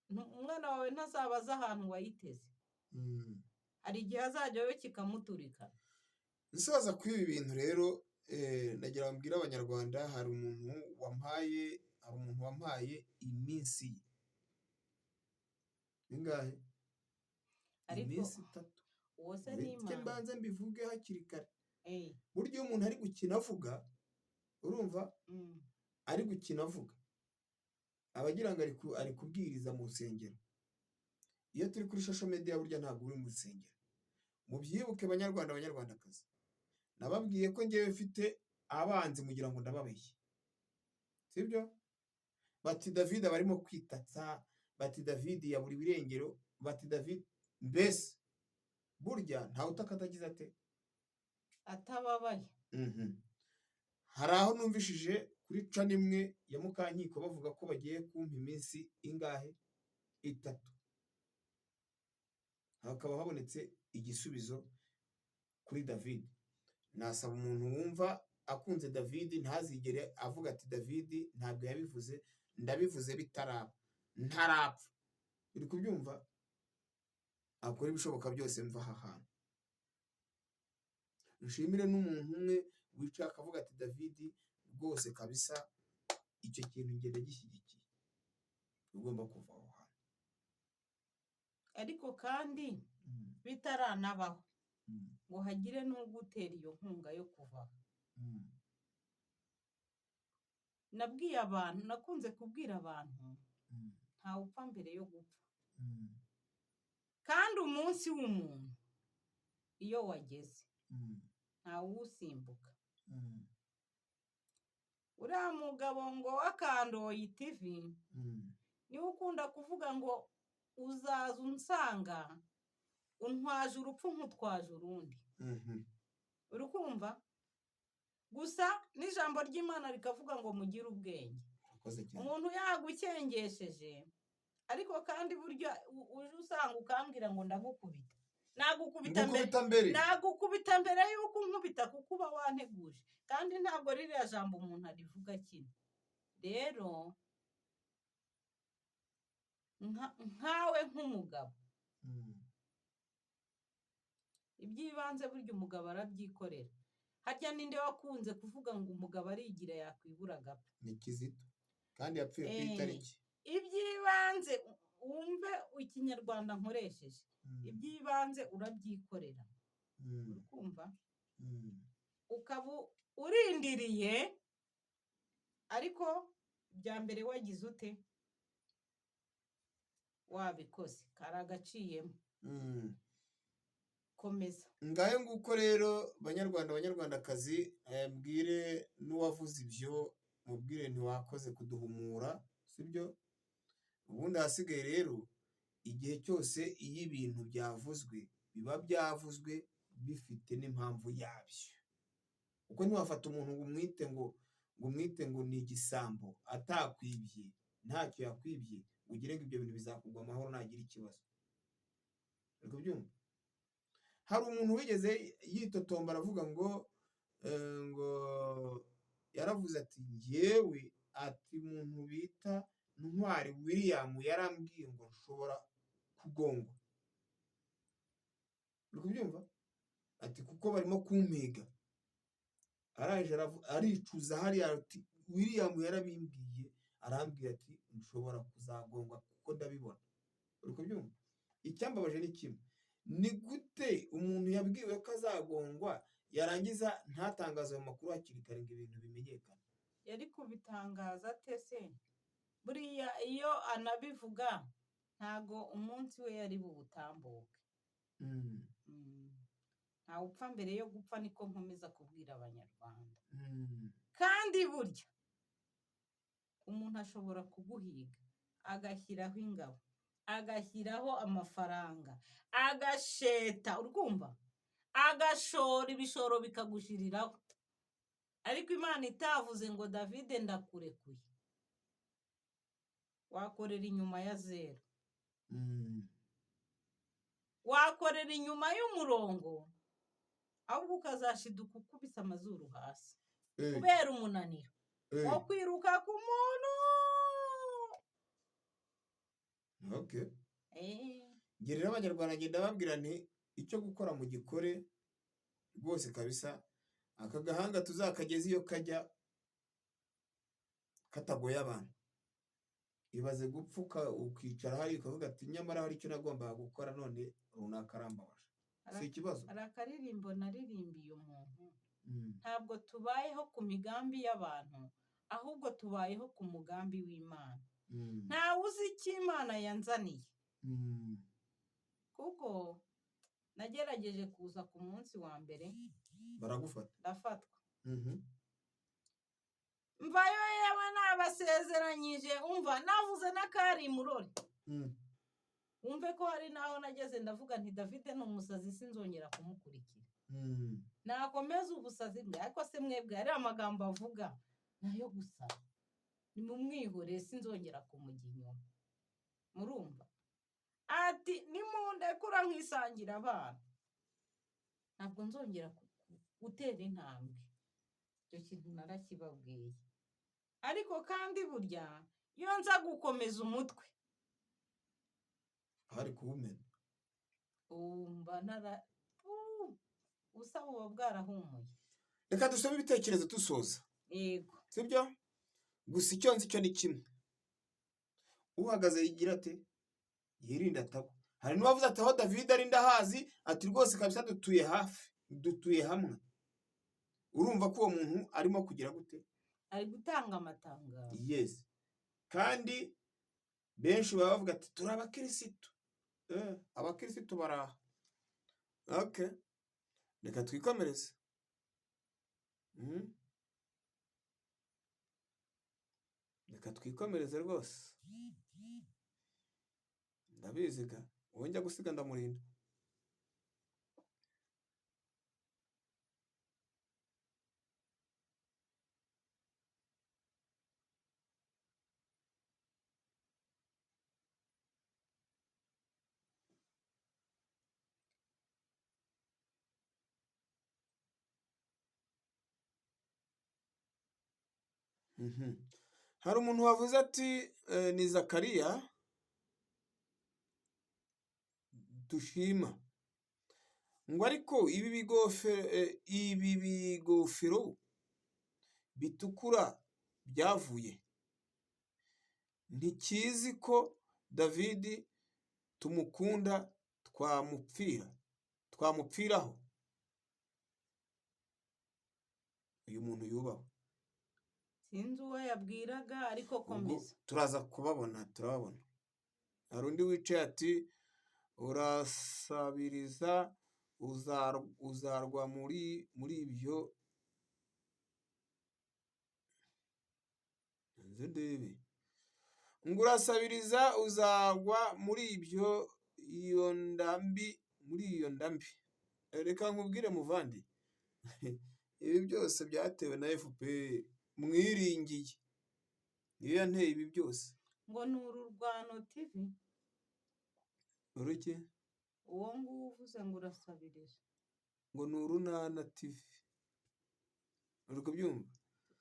umwana wawe ntazaba azi ahantu wayiteze hari igihe azajyayo kikamuturika nsoza kuri ibi bintu rero nagira ngo mbwire abanyarwanda hari umuntu wampaye iminsi ingahe iminsi 3 uwo se ni Imana mbanza mbivuge hakiri kare burya iyo umuntu ari gukina avuga urumva ari gukina avuga abagira ngo ari kubwiriza mu rusengero iyo turi kuri social media burya ntabwo uri mu rusengero mubyibuke banyarwandakazi nababwiye ko ngewe mfite abanzi mugira ngo ndababeshye sibyo bati David barimo kwitatsa bati David yaburi birengero bati David mbese burya ntawe utakatagize ate atababaye hari aho numvishije kuri cana imwe ya Mukankiko bavuga ko bagiye kumpa iminsi ingahe 3 hakaba habonetse igisubizo kuri David nasaba umuntu wumva akunze David ntazigere avuga ati David ntabwo yabivuze ndabivuze bitaraba ntarapfa uri kubyumva akora ibishoboka byose mva aha hantu nshimire n'umuntu umwe wicaye akavuga ati David rwose kabisa icyo kintu ngenda gishyigikiye ugomba kuva aho hantu ariko kandi bitaranabaho ngo hagire n'ugutera iyo nkunga yo kuvaho nabwiye abantu nakunze kubwira abantu ntawe upfa mbere yo gupfa kandi umunsi w'umuntu iyo wageze ntawe uwusimbuka uriya mugabo ngo wakandoye TV niwe ukunda kuvuga ngo uzaza unsanga untwaje urupfu nkutwaje urundi uri kumva gusa n'ijambo ry'Imana rikavuga ngo mugire ubwenge umuntu yagukengesheje ariko kandi burya uje usanga ukambwira ngo ndagukubita nagukubita mbere yuko unkubita kuko uba wanteguje kandi ntabwo ririya jambo umuntu arivuga kino rero nkawe nk'umugabo iby'ibanze burya umugabo arabyikorera harya ninde wakunze kuvuga ngo umugabo arigira yakwibura agapfa ni Kizito kandi yapfuye ku itariki iby'ibanze wumve ikinyarwanda nkoresheje iby'ibanze urabyikorera ukumva ukaba urindiriye ariko bya mbere wagize ute wabikoze kari agaciyemo komeza ngayo nguko rero banyarwandakazi mbwire n'uwavuze ibyo mubwire ntiwakoze kuduhumura sibyo ubundi hasigaye rero igihe cyose iyo ibintu byavuzwe biba byavuzwe bifite n'impamvu yabyo uko ntiwafata umuntu ngo umwite ngo ni igisambo atakwibye ntacyo yakwibye ugire ngo ibyo bintu bizakugwa amahoro nagira ikibazo uri kubyumva hari umuntu wigeze yitotomba aravuga ngo yaravuze ati njyewe ati umuntu bita Ntwari William yarambwiye ngo nshobora kugongwa uri kubyumva ati kuko barimo kumpiga araje aricuza hariya ati William yarabimbwiye arambwira ati nshobora kuzagongwa kuko ndabibona uri kubyumva icyambabaje ni kimwe ni gute umuntu yabwiwe ko azagongwa yarangiza ntatangaze ayo makuru hakiri kare ngo ibintu bimenyekane yari kubitangaza ate se buriya iyo anabivuga ntago umunsi we yari buwutambuke ntawe upfa mbere yo gupfa, niko nkomeza kubwira abanyarwanda. Kandi burya umuntu ashobora kuguhiga agashyiraho ingabo, agashyiraho amafaranga, agasheta, urwumva, agashora ibishoro bikagushiriraho, ariko Imana itavuze ngo David ndakurekuye, wakorera inyuma ya zero, wakorera inyuma y'umurongo, ahubwo ukazashiduka ukubise amazuru hasi kubera umunaniro wo kwiruka ku muntu. Ngira rero abanyarwanda ngenda babwira nti icyo gukora mu gikore rwose kabisa, aka gahanga tuzakageza iyo kajya katagoye abantu. Ibaze gupfuka ukicara hari ukavuga ati nyamara hari icyo nagombaga gukora none runaka arambabaje. Si ikibazo. Hari akaririmbo naririmbiye umuntu, ntabwo tubayeho ku migambi y'abantu, ahubwo tubayeho ku mugambi w'Imana. Ntawe uzi icyo Imana yanzaniye, kuko nagerageje kuza ku munsi wa mbere baragufata, ndafatwa, mvayo yewe nabasezeranyije, umva navuze n'akari murori, wumve ko hari naho nageze ndavuga nti David ni umusazi, sinzongera kumukurikira, nakomeza ubusazi bwe. Ariko se mwebwe ari amagambo avuga nayo gusa, nimumwihore, sinzongera kumujya inyuma. Murumva ati nimundekura nkisangira abana, ntabwo nzongera gutera intambwe. Icyo kintu narakibabwiye. Ariko kandi burya iyo nza gukomeza umutwe hari kuwumena, umva ubusa buba bwarahumuye. Reka dusome ibitekerezo dusoza. Yego, sibyo? Gusa icyo nzi cyo ni kimwe, uhagaze yigira ate, yirinda atagwa. Hari n'uwavuze ati aho David ari ndahazi, ati rwose kabisa dutuye hafi, dutuye hamwe. Urumva ko uwo muntu arimo kugira gute, ari gutanga amatangazo. Yes. Kandi benshi baba bavuga ati turi abakirisitu, abakirisitu baraha. Okay, reka twikomereze. Reka twikomereze rwose, ndabiziga wowe njya gusiga ndamurinda. Hari umuntu wavuze ati ni Zakariya dushima, ngo ariko ibi bigofero bitukura byavuye, ntikizi ko David tumukunda twamupfiraho. Uyu muntu yubahwe, sinzi uwo yabwiraga, ariko komeza. Turaza kubabona, turababona. Hari undi wicaye ati urasabiriza uzarwa muri ibyo. Nze ndebe ngo urasabiriza uzagwa muri iyo ndambi. Reka nkubwire muvandi, ibi byose byatewe na FPR mwiringiye, niyo yanteye ibi byose. Ngo ni Ururwano TV, uruke uwo nguwo uvuze ngo urasabiriza, ngo ni Urunana TV, uri kubyumva?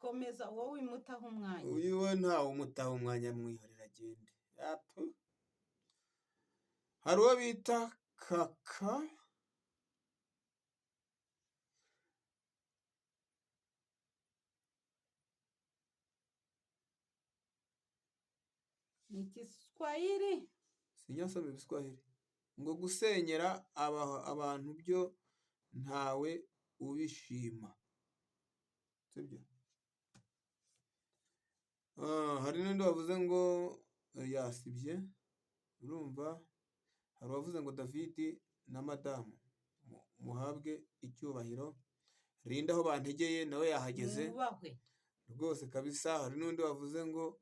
komeza wowe wimutaho umwanya. Uyu we ntawe umutaho umwanya, mwihorera agende. Hari uwo bita Kaka, ni Igiswahili, sinyasoma ibiswahili, ngo gusenyera abantu byo ntawe ubishima, sibyo? Hari n'undi wavuze ngo yasibye, urumva. Hari uwavuze ngo David na madamu muhabwe icyubahiro. Rinde aho bantegeye nawe yahageze mwubahwe rwose kabisa. Hari n'undi wavuze ngo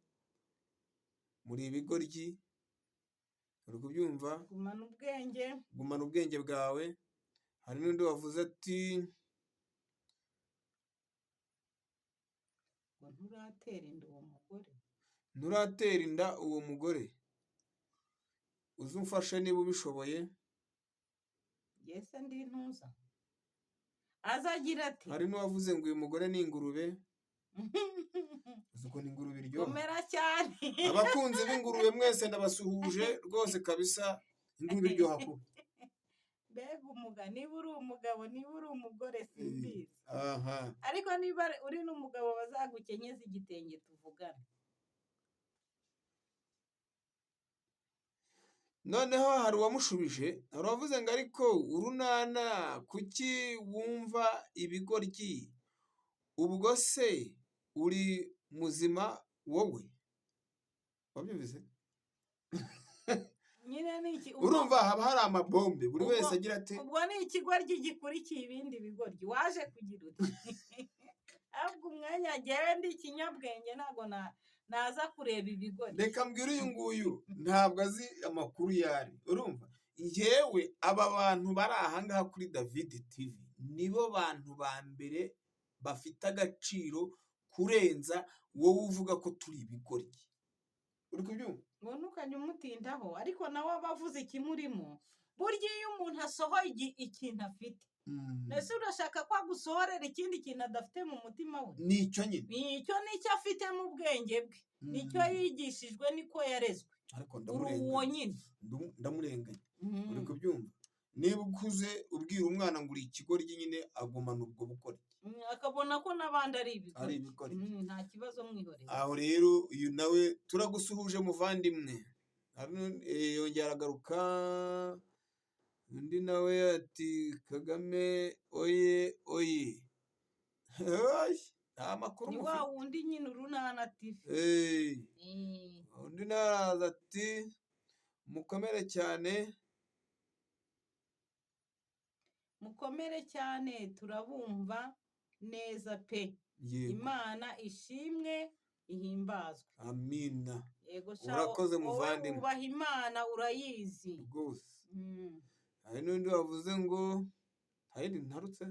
muri ibigoryi, uri kubyumva, gumana ubwenge. gumana ubwenge bwawe. Hari n'undi wavuze ati ngo nturatera inda uwo mugore. nturatera inda uwo mugore, uzumfashe niba ubishoboye. Yese ndi intuza azagira ati Hari n'uwavuze ngo uyu mugore ni ingurube. uzi ukuntu ingurube iryoha. komera cyane. Abakunzi b'ingurube mwese ndabasuhuje rwose kabisa. Ingurube iryoha kubi. Mbega umuga, niba uri umugabo niba uri umugore simbizi, aha, ariko niba uri n'umugabo bazagukenyeza igitenge tuvugane. noneho hari uwamushubije, hari uwavuze ngo ariko urunana kuki wumva ibigoryi, ubwo se uri muzima wowe? wabyumvise? Nyine ni iki urumva haba hari amabombe buri wese agira ati ubwo ni ikigoryi gikurikiye ibindi bigoryi waje kugira uti ahubwo umwanya jyewe ndi ikinyabwenge ntabwo naza kureba ibigoryi. reka mbwira uyu nguyu ntabwo azi amakuru yari. urumva njyewe aba bantu bari ahangaha kuri David TV nibo bantu ba mbere bafite agaciro kurenza wowe uvuga ko turi ibigoryi. uri kubyumva? ngo ntukajye umutindaho, ariko nawe aba avuze ikimurimo. burya iyo umuntu asohoye ikintu afite, mbese urashaka ko agusohorera ikindi kintu adafite mu mutima we? nicyo nyine, nicyo afite mu bwenge bwe, nicyo yigishijwe, niko yarezwe. ariko uri uwo nyine ndamurenganya. uri kubyumva? niba ukuze ubwira umwana ngo uri ikigoryi nyine agumana ubwo bukore, akabona ko n'abandi ari ibigoryi. nta kibazo mwihoreye. aho rero uyu nawe turagusuhuje muvandimwe. yongera aragaruka undi nawe ati Kagame oye oye. nta makuru ni wa wundi nyine urunana TV. undi nawe araza ati mukomere cyane, mukomere cyane turabumva neza pe. Imana ishimwe ihimbazwe. amina. Yego urakoze muvandimwe, ubaha Imana urayizi rwose. hari n'undi wavuze ngo hayindi ntarutse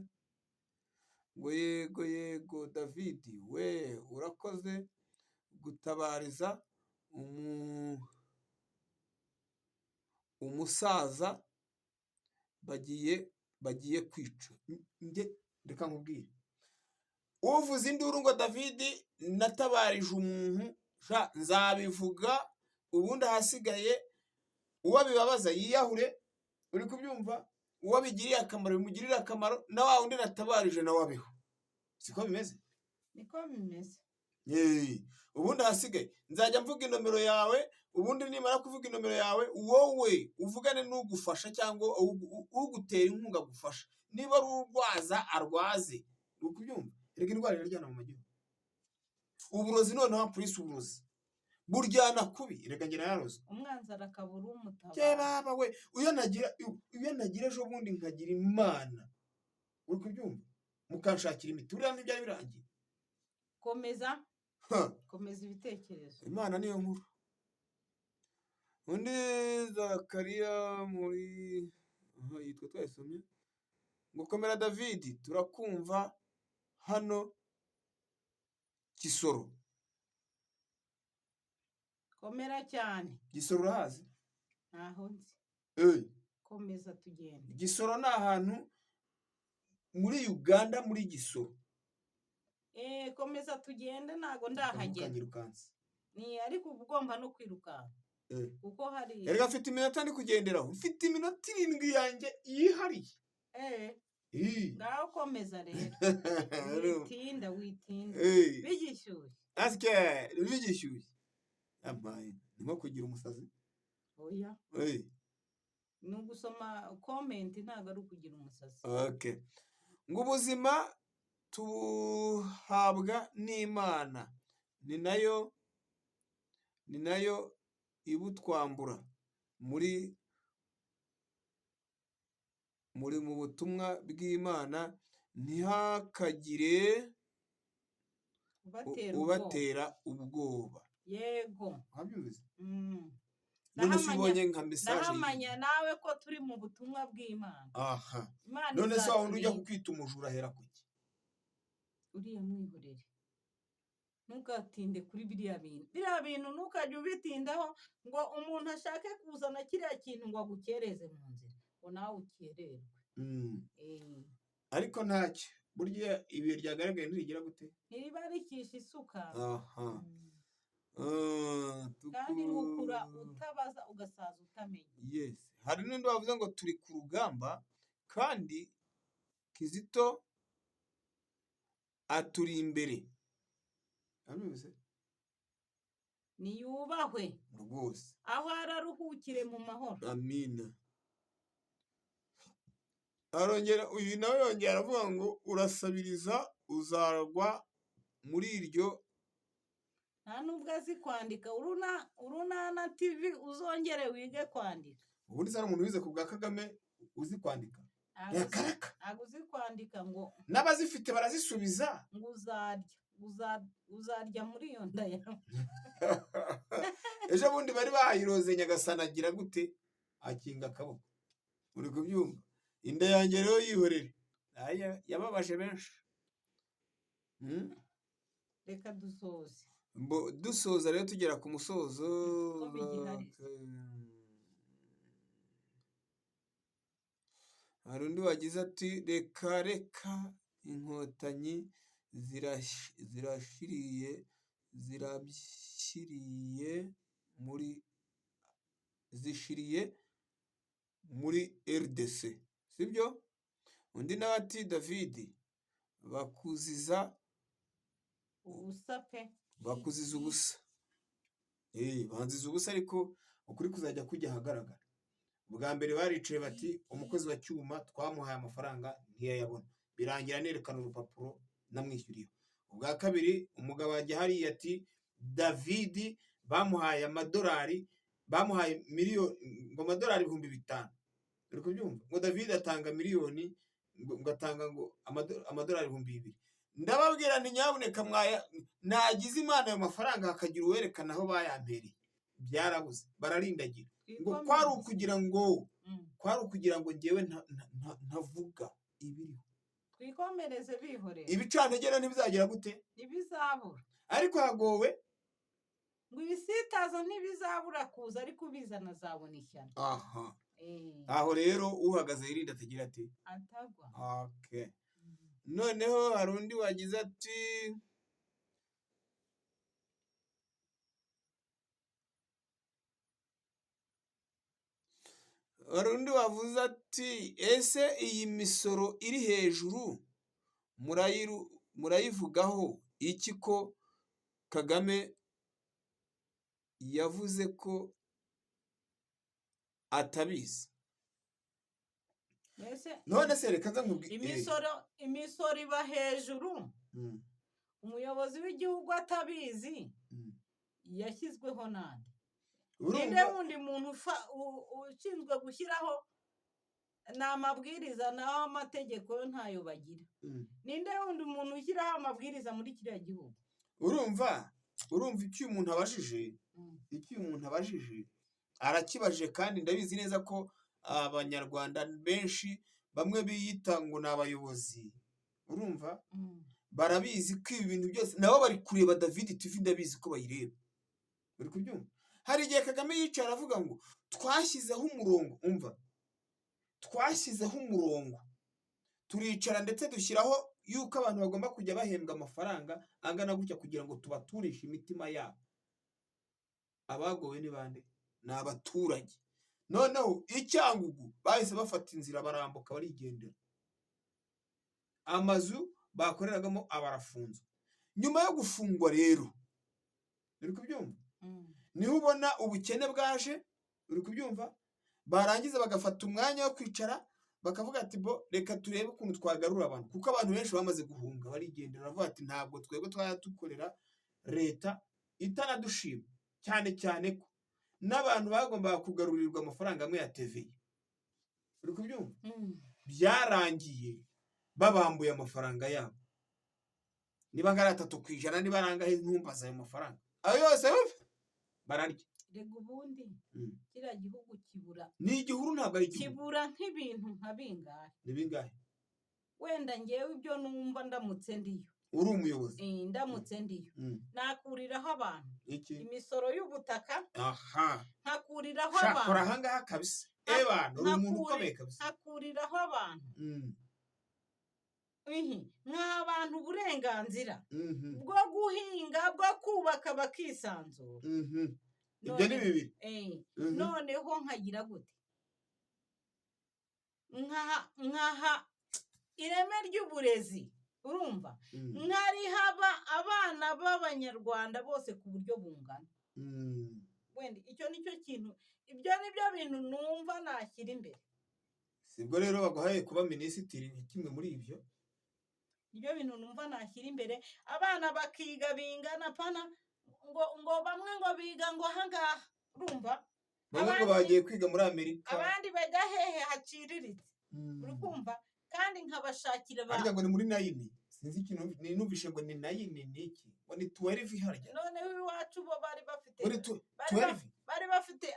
ngo yego yego David we urakoze gutabariza umusaza bagiye kwica. reka nkubwire, uvuze induru ngo David natabarije umuntu nzabivuga, ubundi ahasigaye uwo bibabaza yiyahure. uri kubyumva? uwo bigiriye akamaro bimugirire akamaro, na wa wundi natabarije nawe abeho. siko bimeze? niko bimeze. ubundi ahasigaye nzajya mvuga inomero yawe, ubundi nimara kuvuga inomero yawe wowe uvugane n'ugufasha cyangwa ugutera inkunga agufasha. niba ari urwaza arwaze. uri kubyumva? reka indwara iraryana mu majyepfo. uburozi noneho polisi, uburozi buryana kubi. reka ngira yaroze umwanzi arakabura umutabara. baba we uyo nagira ejo bundi nkagira Imana. uri kubyumva? mukanshakira imiti buriya ntibyari birangiye. komeza ibitekerezo. Imana niyo nkuru. undi Zakariya muri yitwa twayisomye ngo komera David turakumva hano Gisoro. komera cyane. Gisoro urahazi? ntaho nzi. komeza tugende. Gisoro ni ahantu muri Uganda, muri Gisoro. komeza tugende, ntago ndahagera. ni ariko uba ugomba no kwirukanka kuko hari erega mfite iminota ndi kugenderaho, mfite iminota 7 yanjye yihariye. ngaho komeza rero. witinda bigishyushye. bigishyushye amaye nimo kugira umusazi. oya ni ugusoma comment, ntabwo ari ukugira umusazi. ngo ubuzima tuhabwa n'Imana, ni nayo ibutwambura muri muri mu butumwa bw'Imana ntihakagire ubatera ubwoba. Yego. Wabyumvise? None se ubonye nka message ndahamanya nawe ko turi mu butumwa bw'Imana. Aha. None se wawe ujya kukwita umujura hera kuki? Uriya mwihorere. Ntugatinde kuri biriya bintu ntukajya ubitindaho ngo umuntu ashake kuzana kiriya kintu ngo agukereze mu nzira ngo nawe ukererwe. Ariko ntacyo burya ibuye ryagaragaye ntirigira gute? Ntiriba rikisha isuka. Aha. Kandi ukura utabaza ugasaza utamenye. Yes. Hari n'undi wavuze ngo turi ku rugamba kandi Kizito aturi imbere. Niyubahwe rwose aho araruhukire mu mahoro. Amina. Arongera uyu nawe yongera aravuga ngo urasabiriza uzaragwa muri iryo. Nta nubwo azi kwandika. Urunana TV uzongere wige kwandika. Ubundi sana umuntu wize ku bwa Kagame uzi kwandika? Yakaraka. Ntabwo uzi kwandika ngo n'abazifite barazisubiza ngo uzarya muri iyo nda yawe. Ejo bundi bari bayiroze Nyagasana agira gute? Akinga akaboko. Uri kubyumva? Inda yanjye rero yihorere. Yababaje benshi. Reka dusoze. Dusoza rero tugera ku musozo. Hari undi wagize ati reka inkotanyi zishiriye muri RDC, sibyo? Undi nawe ati David bakuziza ubusa pe. Bakuziza ubusa. Banziza ubusa ariko ukuri kuzajya kujya ahagaragara. Bwa mbere baricaye bati umukozi wa cyuma twamuhaye amafaranga ntiyayabona. Birangira nerekana urupapuro namwishyuriye. Ubwa kabiri umugabo ajya hariya ati David bamuhaye amadolari, bamuhaye miliyoni ngo amadolari 5,000. Uri kubyumva? Ngo David atanga miliyoni ngo atanga ngo amadolari 2,000. Ndababwira nti nyabuneka nagize Imana ayo mafaranga hakagira uwerekana aho bayampereye. Byarabuze bararindagira ngo kwari ukugira ngo ngewe ntavuga ibiriho. Twikomereze bihorera. Ibicantegera ntibizagira gute? Ntibizabura. Ariko hagowe ngo ibisitazo ntibizabura kuza ariko ubizana azabona ishyano. Aha. Aho rero uhagaze yirinda atagira ati atagwa. Okay. Noneho hari undi wagize ati wavuze ati ese iyi misoro iri hejuru murayivugaho iki ko Kagame yavuze ko atabizi? None se reka nza nkubwire imisoro iba hejuru. Umuyobozi w'igihugu atabizi yashyizweho nande? Ninde wundi muntu ushinzwe gushyiraho n'amabwiriza naho amategeko yo ntayo bagira? Ninde wundi muntu ushyiraho amabwiriza muri kiriya gihugu? Urumva icyo umuntu abajije arakibajije kandi ndabizi neza ko abanyarwanda benshi bamwe biyita ngo ni abayobozi. Urumva barabizi ko ibi bintu byose nabo bari kureba David TV, ndabizi ko bayireba. Bari kubyumva? Hari igihe Kagame yicara aravuga ngo twashyizeho umurongo turicara ndetse dushyiraho yuko abantu bagomba kujya bahembwa amafaranga angana gutya kugira ngo tubaturishe imitima yabo. Abagowe ni bande? Ni abaturage. Noneho icyangugu bahise bafata inzira barambuka barigendera. Amazu bakoreragamo abarafunzwe. Nyuma yo gufungwa rero, uri kubyumva? Niho ubona ubukene bwaje, uri kubyumva? Barangiza bagafata umwanya wo kwicara bakavuga ati bo reka turebe ukuntu twagarura abantu, kuko abantu benshi bamaze guhunga barigendera. Bavuga ati ntabwo twebwe twatukorera leta itanadushima, cyane cyane ko n'abantu bagombaga kugarurirwa amafaranga amwe ya TV. Uri kubyumva? byarangiye babambuye amafaranga yabo, niba ngari 3%, niba arangahe ntumbaza ayo mafaranga, ayo yose bararya. rega ubundi kiriya gihugu kibura, ni igihuru ntabwo ari igihuru, kibura nk'ibintu nka bingahe. ni bingahe? Wenda ngewe ibyo numva ndamutse ndiyo, uri umuyobozi, ndamutse ndiyo nakuriraho abantu iki imisoro y'ubutaka, nkakuriraho shakora abantu ahangaha kabisa, abantu uri umuntu ukomeye kabisa, nkakuriraho abantu nk'abantu uburenganzira bwo guhinga, bwo kubaka bakisanzura. ibyo ni bibiri. noneho nkagira gute, nkaha ireme ry'uburezi, urumva, nkarihaba abana b'abanyarwanda bose ku buryo bungana. wenda icyo nicyo kintu, ibyo nibyo bintu numva nashyira imbere. sibwo rero baguhaye kuba minisitiri, ni kimwe muri ibyo. ibyo bintu numva nashyira imbere, abana bakiga bingana, pana ngo bamwe ngo biga ngo ahangaha, urumva, bamwe ngo bagiye kwiga muri Amerika, abandi bajya hehe haciriritse, urukumva, kandi nkabashakira harya ngo ni muri nayini, sinzi ikintu ninumvishe ngo ni nayini, ni iki ngo ni 12 harya. noneho iwacu bo bari bafite muri 12 bari bafite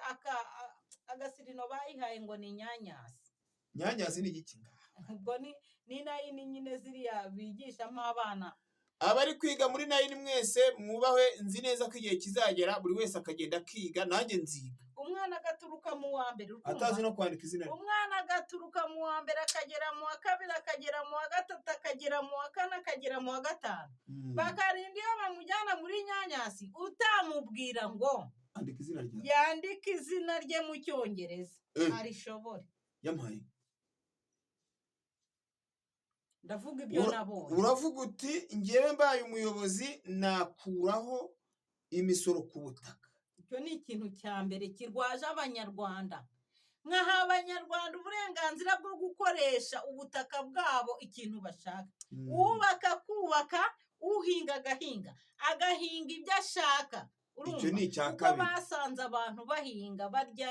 agasirino bayihaye ngo ni nyanyasi. nyanyasi ni iki ngaha? ubwo ni nayini nyine ziriya bigishamo abana. abari kwiga muri nayini mwese mwubahwe, nzi neza ko igihe kizagera buri wese akagenda akiga, nanjye nziga. umwana agaturuka mu wa mbere, atazi no kwandika izina rye, umwana agaturuka mu wa mbere akagera mu wa kabiri, akagera mu wa gatatu, akagera mu wa kane, akagera mu wa gatanu, bakarinda iyo bamujyana muri nyanyasi utamubwira ngo andika izina rye, yandika izina rye mu cyongereza arishobore. yampaye ndavuga ibyo nabonye. uravuga uti ngewe mbaye umuyobozi nakuraho imisoro ku butaka. icyo ni ikintu cya mbere kirwaje abanyarwanda, nkaha abanyarwanda uburenganzira bwo gukoresha ubutaka bwabo ikintu bashaka. uwubaka akubaka, uhinga agahinga, agahinga ibyo ashaka. icyo ni icya kuko kabiri, basanze abantu bahinga barya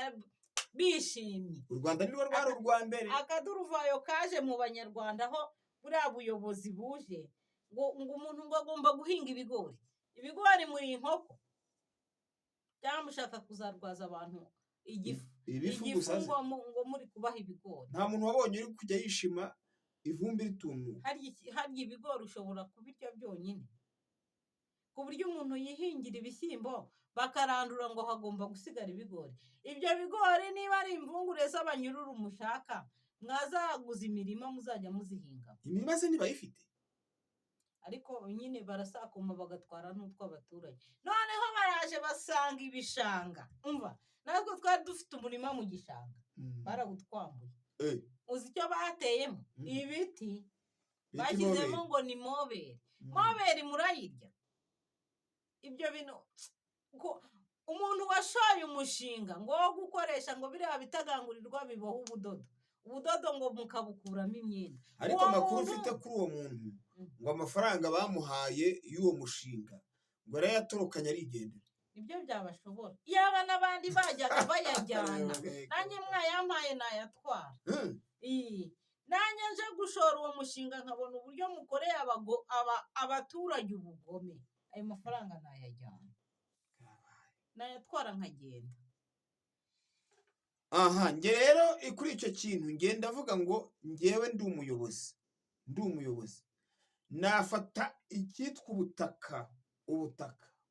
bishimye. u Rwanda nirwo rwari urwa mbere. akaduruvayo kaje mu banyarwanda aho buriya buyobozi buje ngo umuntu ngo agomba guhinga ibigori. ibigori muri inkoko cyangwa mushaka kuzarwaza abantu igifu ngo muri kubaha ibigori. nta muntu wabonye uri kujya yishima ivumbi ritumuka. harya ibigori ushobora kubirya byonyine, ku buryo umuntu yihingira ibishyimbo bakarandura ngo hagomba gusigara ibigori. ibyo bigori niba ari imvungure z'abanyururu mushaka, mwazaguza imirima muzajya muzihinga. imirima se ntibayifite, ariko nyine barasakuma bagatwara n'utw'abaturage. noneho baraje basanga ibishanga, umva, natwe twari dufite umurima mu gishanga, barawutwambuye. uzi icyo bateyemo? ibiti bashyizemo ngo ni moberi. moberi murayirya? ibyo bintu umuntu washoye umushinga ngo wo gukoresha ngo biriya bitagangurirwa bibaho ubudodo ngo mukabukuramo imyenda. ariko amakuru ufite kuri uwo muntu ngo amafaranga bamuhaye y'uwo mushinga ngo arayatorokanye arigendera. ibyo byabashobora, yaba n'abandi bajyaga bayajyana, nanjye mwayampaye nayatwara. nanjye nje gushora uwo mushinga nkabona uburyo mukoreye abaturage ubugome, ayo mafaranga nayajyana, nayatwara nkagenda. nge rero kuri icyo kintu ngenda avuga ngo ngewe ndi umuyobozi nafata icyitwa ubutaka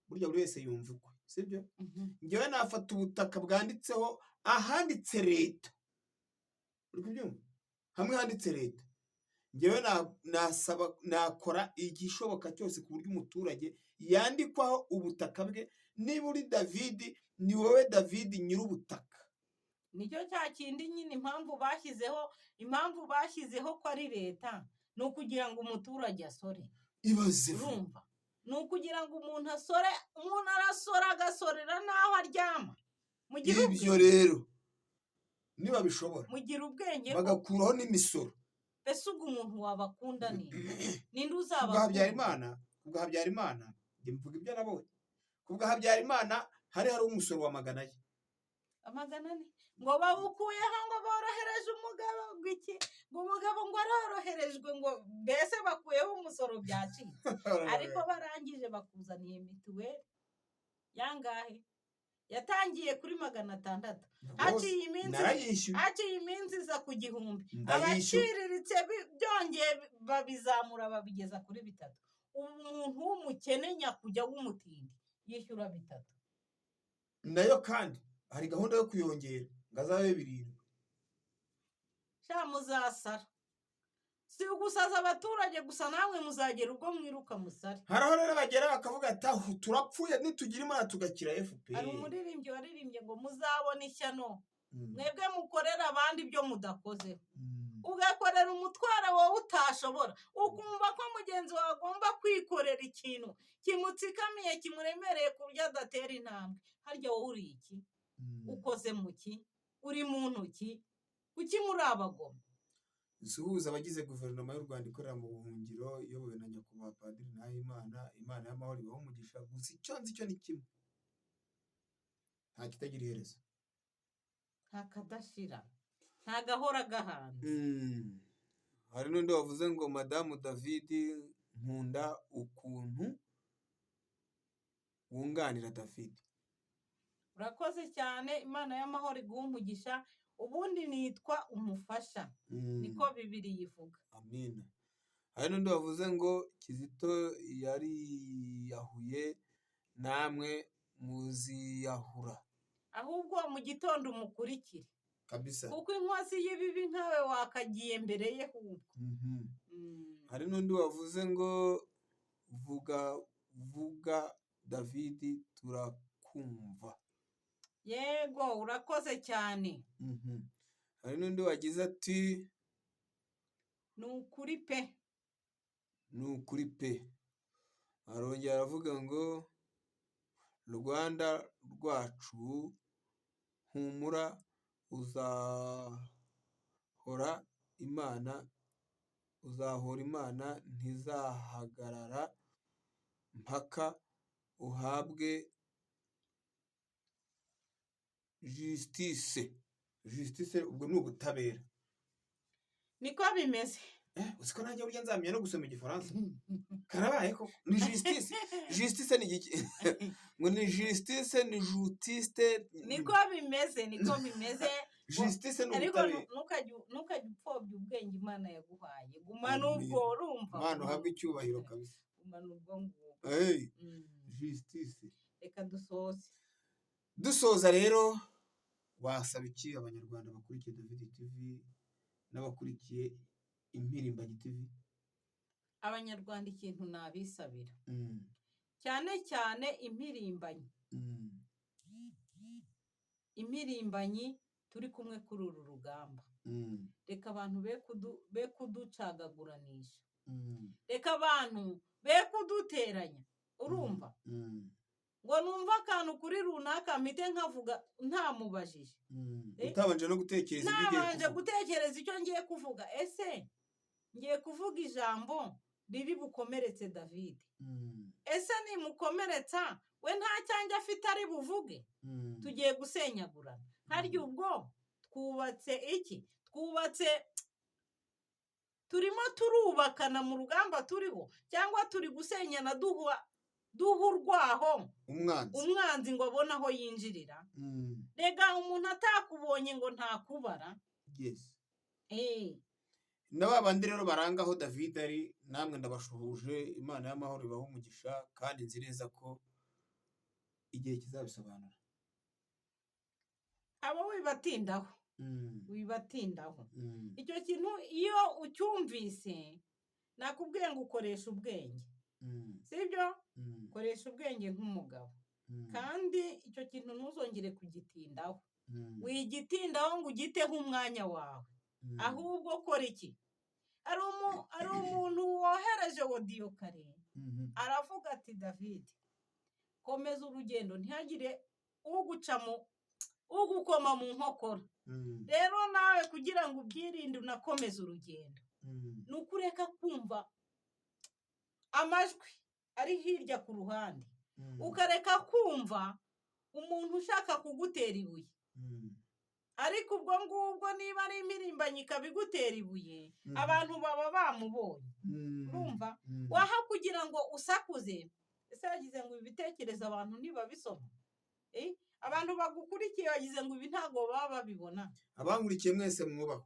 burya buri wese yumva ukwe, sibyo? ngewe nafata ubutaka bwanditseho ahanditse leta, uri kubyumva, hamwe handitse leta, ngewe nakora igishoboka cyose ku buryo umuturage yandikwaho ubutaka bwe. niba uri David, ni wowe David nyir'ubutaka. nicyo cya kindi nyine impamvu bashyizeho ko ari leta, ni ukugira ngo umuturage asore. ibaze urumva, ni ukugira ngo umuntu asore, umuntu arasora agasorera n'aho aryama. ibyo rero niba bishobora mugira ubwenge bagakuraho n'imisoro. mbese ubwo umuntu wabakunda ninde uzabakunda? kubwa Habyarimana njye mvuga ibyo nabonye. kubwa Habyarimana hari umusoro wa magana ye, amagana ane ngo bawukuyeho ngo borohereje umugabo ngo iki ngo umugabo ngo aroroherejwe ngo mbese bakuyeho umusoro byacitse ariko barangije bakuzaniye mituweli yangahe yatangiye kuri 600 haciye iminsi iza ku 1000 abaciriritse byongeye babizamura babigeza kuri 3 umuntu w'umukene nyakujya w'umutindi yishyura 3 nayo kandi hari gahunda yo kuyongera ngo azabe 7 sha muzasara si ugusaza abaturage gusa namwe muzagera ubwo mwiruka musare haraho rero bagera bakavuga ati aho turapfuye nitugira imana tugakira FPR hari umuririmbyi waririmbye ngo muzabona ishyano mwebwe mukorera abandi ibyo mudakoze ugakorera umutwaro wowe utashobora ukumva ko mugenzi wawe agomba kwikorera ikintu kimutsikamiye kimuremereye ku buryo adatera intambwe harya wowe uri iki ukoze mu ki uri muntu ki kuki muri abagome suhuza abagize guverinoma y'u Rwanda ikorera mu buhungiro iyobowe na nyakubahwa Padiri Nahimana Imana y'amahoro ibaho umugisha gusa icyo nzi cyo ni kimwe nta kitagira iherezo nta kadashira nta gahora gahanze hari n'undi wavuze ngo madamu David nkunda ukuntu wunganira David urakoze cyane Imana y'amahoro iguha umugisha ubundi nitwa umufasha niko Bibiri yivuga amina hari n'undi wavuze ngo Kizito yari yahuye namwe muziyahura ahubwo mu gitondo umukurikire kabisa kuko inkozi y'ibibi nkawe wakagiye mbere ye ahubwo hari n'undi wavuze ngo vuga David turakumva yego urakoze cyane hari n'undi wagize ati ni ukuri pe ni ukuri pe arongera aravuga ngo Rwanda rwacu humura uzahora imana ntizahagarara mpaka uhabwe justice ubwo ni ubutabera niko bimeze uziko nanjye burya nzamenya no gusoma igifaransa karabaye koko ni justice ni iki ngo ni justice ni jutiste niko bimeze justice ni ariko ubutabera ntukajya upfobya ubwenge Imana yaguhaye gumana ubwo urumva Imana uhabwe icyubahiro kabisa gumana ubwo ngubwo justice reka dusoza rero wasaba iki abanyarwanda bakurikiye David TV n'abakurikiye impirimbanyi TV abanyarwanda ikintu nabisabira cyane cyane impirimbanyi turi kumwe kuri uru rugamba reka abantu be kuducagaguranisha reka abantu be kuduteranya urumva ngo numva akantu kuri runaka mpite nkavuga ntamubajije utabanje no gutekereza icyo ngiye kuvuga ese ngiye kuvuga ijambo riri bukomeretse David ese nimukomeretsa we nta cyanjye afite ari buvuge tugiye gusenyagurana harya ubwo twubatse iki turimo turubakana mu rugamba turiho cyangwa turi gusenyana duha urwaho umwanzi ngo abone aho yinjirira rega umuntu atakubonye ngo ntakubara na babandi rero barangaho David ari namwe ndabashuhuje Imana y'amahoro ibaho umugisha kandi nzi neza ko igihe kizabisobanura abo wibatindaho icyo kintu iyo ucyumvise nakubwiye ngo ukoresha ubwenge sibyo koresha ubwenge nk'umugabo kandi icyo kintu ntuzongere kugitindaho wigitindaho ngo ugiteho umwanya wawe ahubwo kora iki ari umuntu wohereje wodiyo kare aravuga ati David komeza urugendo ntihagire ugukoma mu nkokora rero nawe kugira ngo ubyirinde unakomeze urugendo ni ukureka kumva amajwi ari hirya ku ruhande ukareka kumva umuntu ushaka kugutera ibuye ariko ubwo ngubwo niba ari impirimbanyi ikabigutera ibuye abantu baba bamubonye. Urumva waha kugira ngo usakuze ese yagize ngo ibi bitekerezo abantu ntibabisoma. Abantu bagukurikiye bagize ngo ibi ntabwo baba babibona. Abankurikiye mwese mwubaho.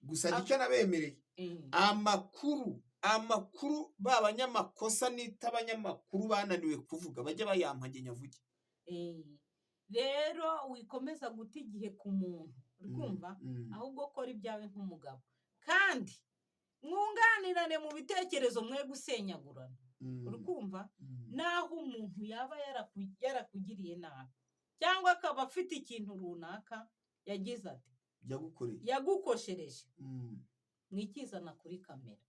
Gusa nicyo nabemereye amakuru b'abanyamakosa nita abanyamakuru bananiwe kuvuga bajye bayampage nyavuge. Rero wikomeza guta igihe ku muntu urikumva ahubwo kora ibyawe nk'umugabo kandi mwunganirane mu bitekerezo mwe gusenyagurana. Urikumva naho umuntu yaba yarakugiriye nabi cyangwa akaba afite ikintu runaka yagize ati yagukoshereje mwikizana kuri kamera.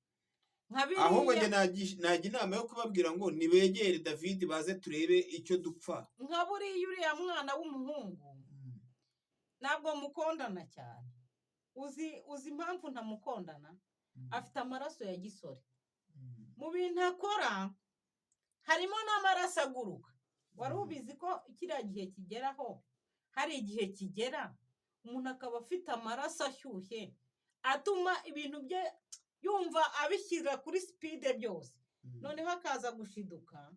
Ahubwo njye najya inama yo kubabwira ngo nibegere David baze turebe icyo dupfa. Nka buriya uriya mwana w'umuhungu ntabwo mukondana cyane. Uzi impamvu ntamukondana? Afite amaraso ya gisore. Mu bintu akora harimo n'amaraso aguruka. Wari ubizi ko kiriya gihe kigeraho hari igihe kigera umuntu akaba afite amaraso ashyushye atuma ibintu bye yumva abishyira kuri sipide byose. Noneho akaza gushiduka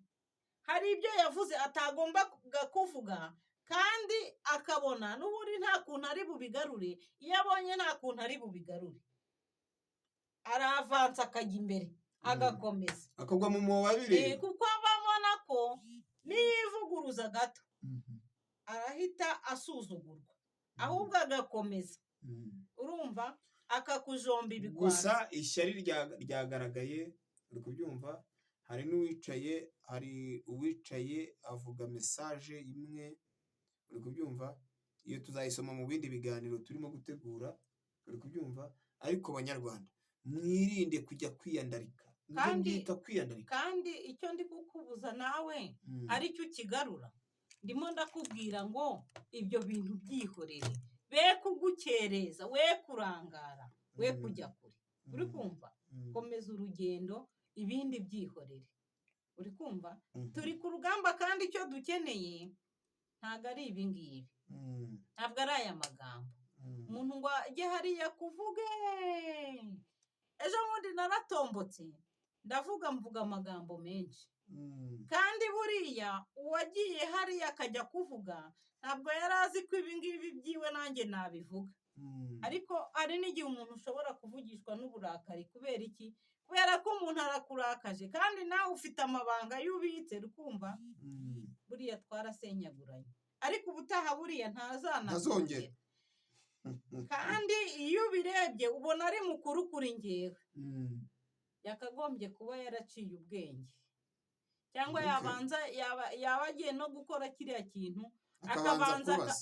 hari ibyo yavuze atagombaga kuvuga kandi akabona n'ubundi nta kuntu ari bubigarure. Iyo abonye nta kuntu ari bubigarure aravanza akajya imbere agakomeza akagwa mu mubabire kuko ababona ko niyivuguruza gato arahita asuzugurwa ahubwo agakomeza. Urumva akakujomba ibigwara. Gusa ishyari ryagaragaye uri kubyumva. Hari uwicaye avuga message imwe uri kubyumva. Iyo tuzayisoma mu bindi biganiro turimo gutegura uri kubyumva. Ariko banyarwanda mwirinde kujya kwiyandarika. Kandi icyo ndi kukubuza nawe ari cyo kigarura ndimo ndakubwira ngo ibyo bintu byihorere be kugukereza we kurangara we kujya kure. Uri kumva komeza urugendo ibindi byihorere. Uri kumva turi ku rugamba kandi icyo dukeneye ntabwo ari ibi ngibi ntabwo ari aya magambo umuntu ngo ajye hariya kuvuge. Ejo bundi naratombotse mvuga amagambo menshi kandi buriya uwagiye hariya akajya kuvuga ntabwo yari azi ko ibi ngibi byiwe nanjye nabivuga. Ariko hari n'igihe umuntu ushobora kuvugishwa n'uburakari. Kubera iki? Kubera ko umuntu arakurakaje kandi nawe ufite amabanga y'ubitse. Rukumva buriya twarasenyaguranye ariko ubutaha buriya ntazongera. Kandi iyo ubirebye ubona ari mukuru kuri njyewe. Yakagombye kuba yaraciye ubwenge cyangwa yaba agiye no gukora kiriya kintu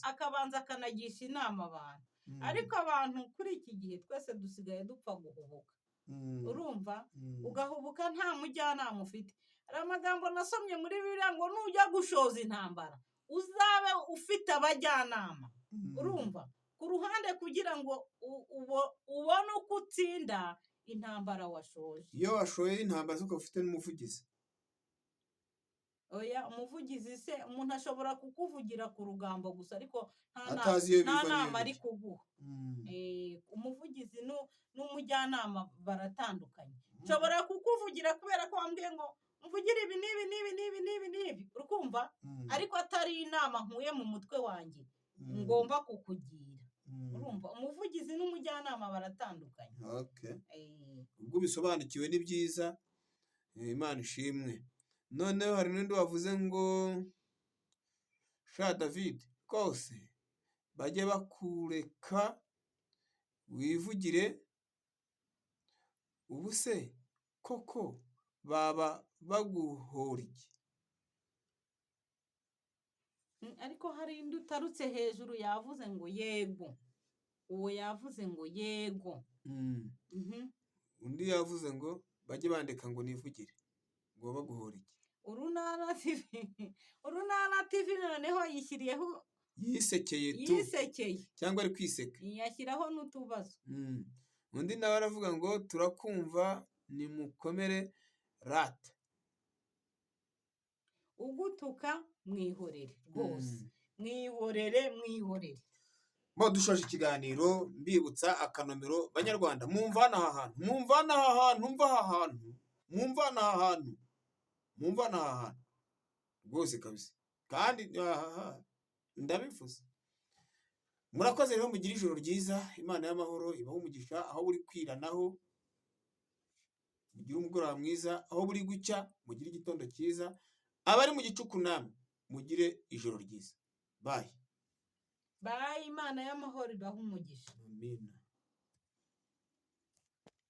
akabanza akanagisha inama abantu. Ariko abantu kuri iki gihe twese dusigaye dupfa guhubuka. Urumva ugahubuka nta mujyanama ufite. Hari amagambo nasomye muri Bibiliya ngo nujya gushoza intambara uzabe ufite abajyanama. Urumva ku ruhande kugira ngo ubone uko utsinda intambara washoje. Iyo washoye intambara ukaba ufite n'umuvugizi. Oya umuvugizi se umuntu ashobora kukuvugira ku rugambo gusa ariko nta nama ari kuguha. Umuvugizi n'umujyanama baratandukanye. Nshobora kukuvugira kubera ko wambwiye ngo mvugire ibi n'ibi. Urukumva ariko atari inama nkuye mu mutwe wanjye ngomba kukugira. Urumva umuvugizi n'umujyanama baratandukanye. Ubwo bisobanukiwe ni byiza. Imana ishimwe. Noneho hari n'undi wavuze ngo sha David kose bajye bakureka wivugire. Ubu se koko baba baguhora iki? Ariko hari indi utarutse hejuru yavuze ngo yego. Uwo yavuze ngo yego. Undi yavuze ngo bajye bandika ngo nivugire ngo baguhora iki? Urunana TV noneho yishyiriyeho yisekeye cyangwa ari kwiseka yashyiraho n'utubazo. Undi nawe aravuga ngo turakumva nimukomere rata. Ugutuka mwihorere rwose mwihorere. Bo dushoje ikiganiro mbibutsa akanomero banyarwanda mumvana aha hantu rwose kabisa kandi ndabifuza. Murakoze rero, mugire ijoro ryiza, Imana y'amahoro ibahe umugisha aho buri kwiranaho, mugire umugoroba mwiza, aho buri gucya mugire igitondo cyiza, abari mu gicuku namwe mugire ijoro ryiza. Bye. Imana y'amahoro ibahe umugisha. Amina.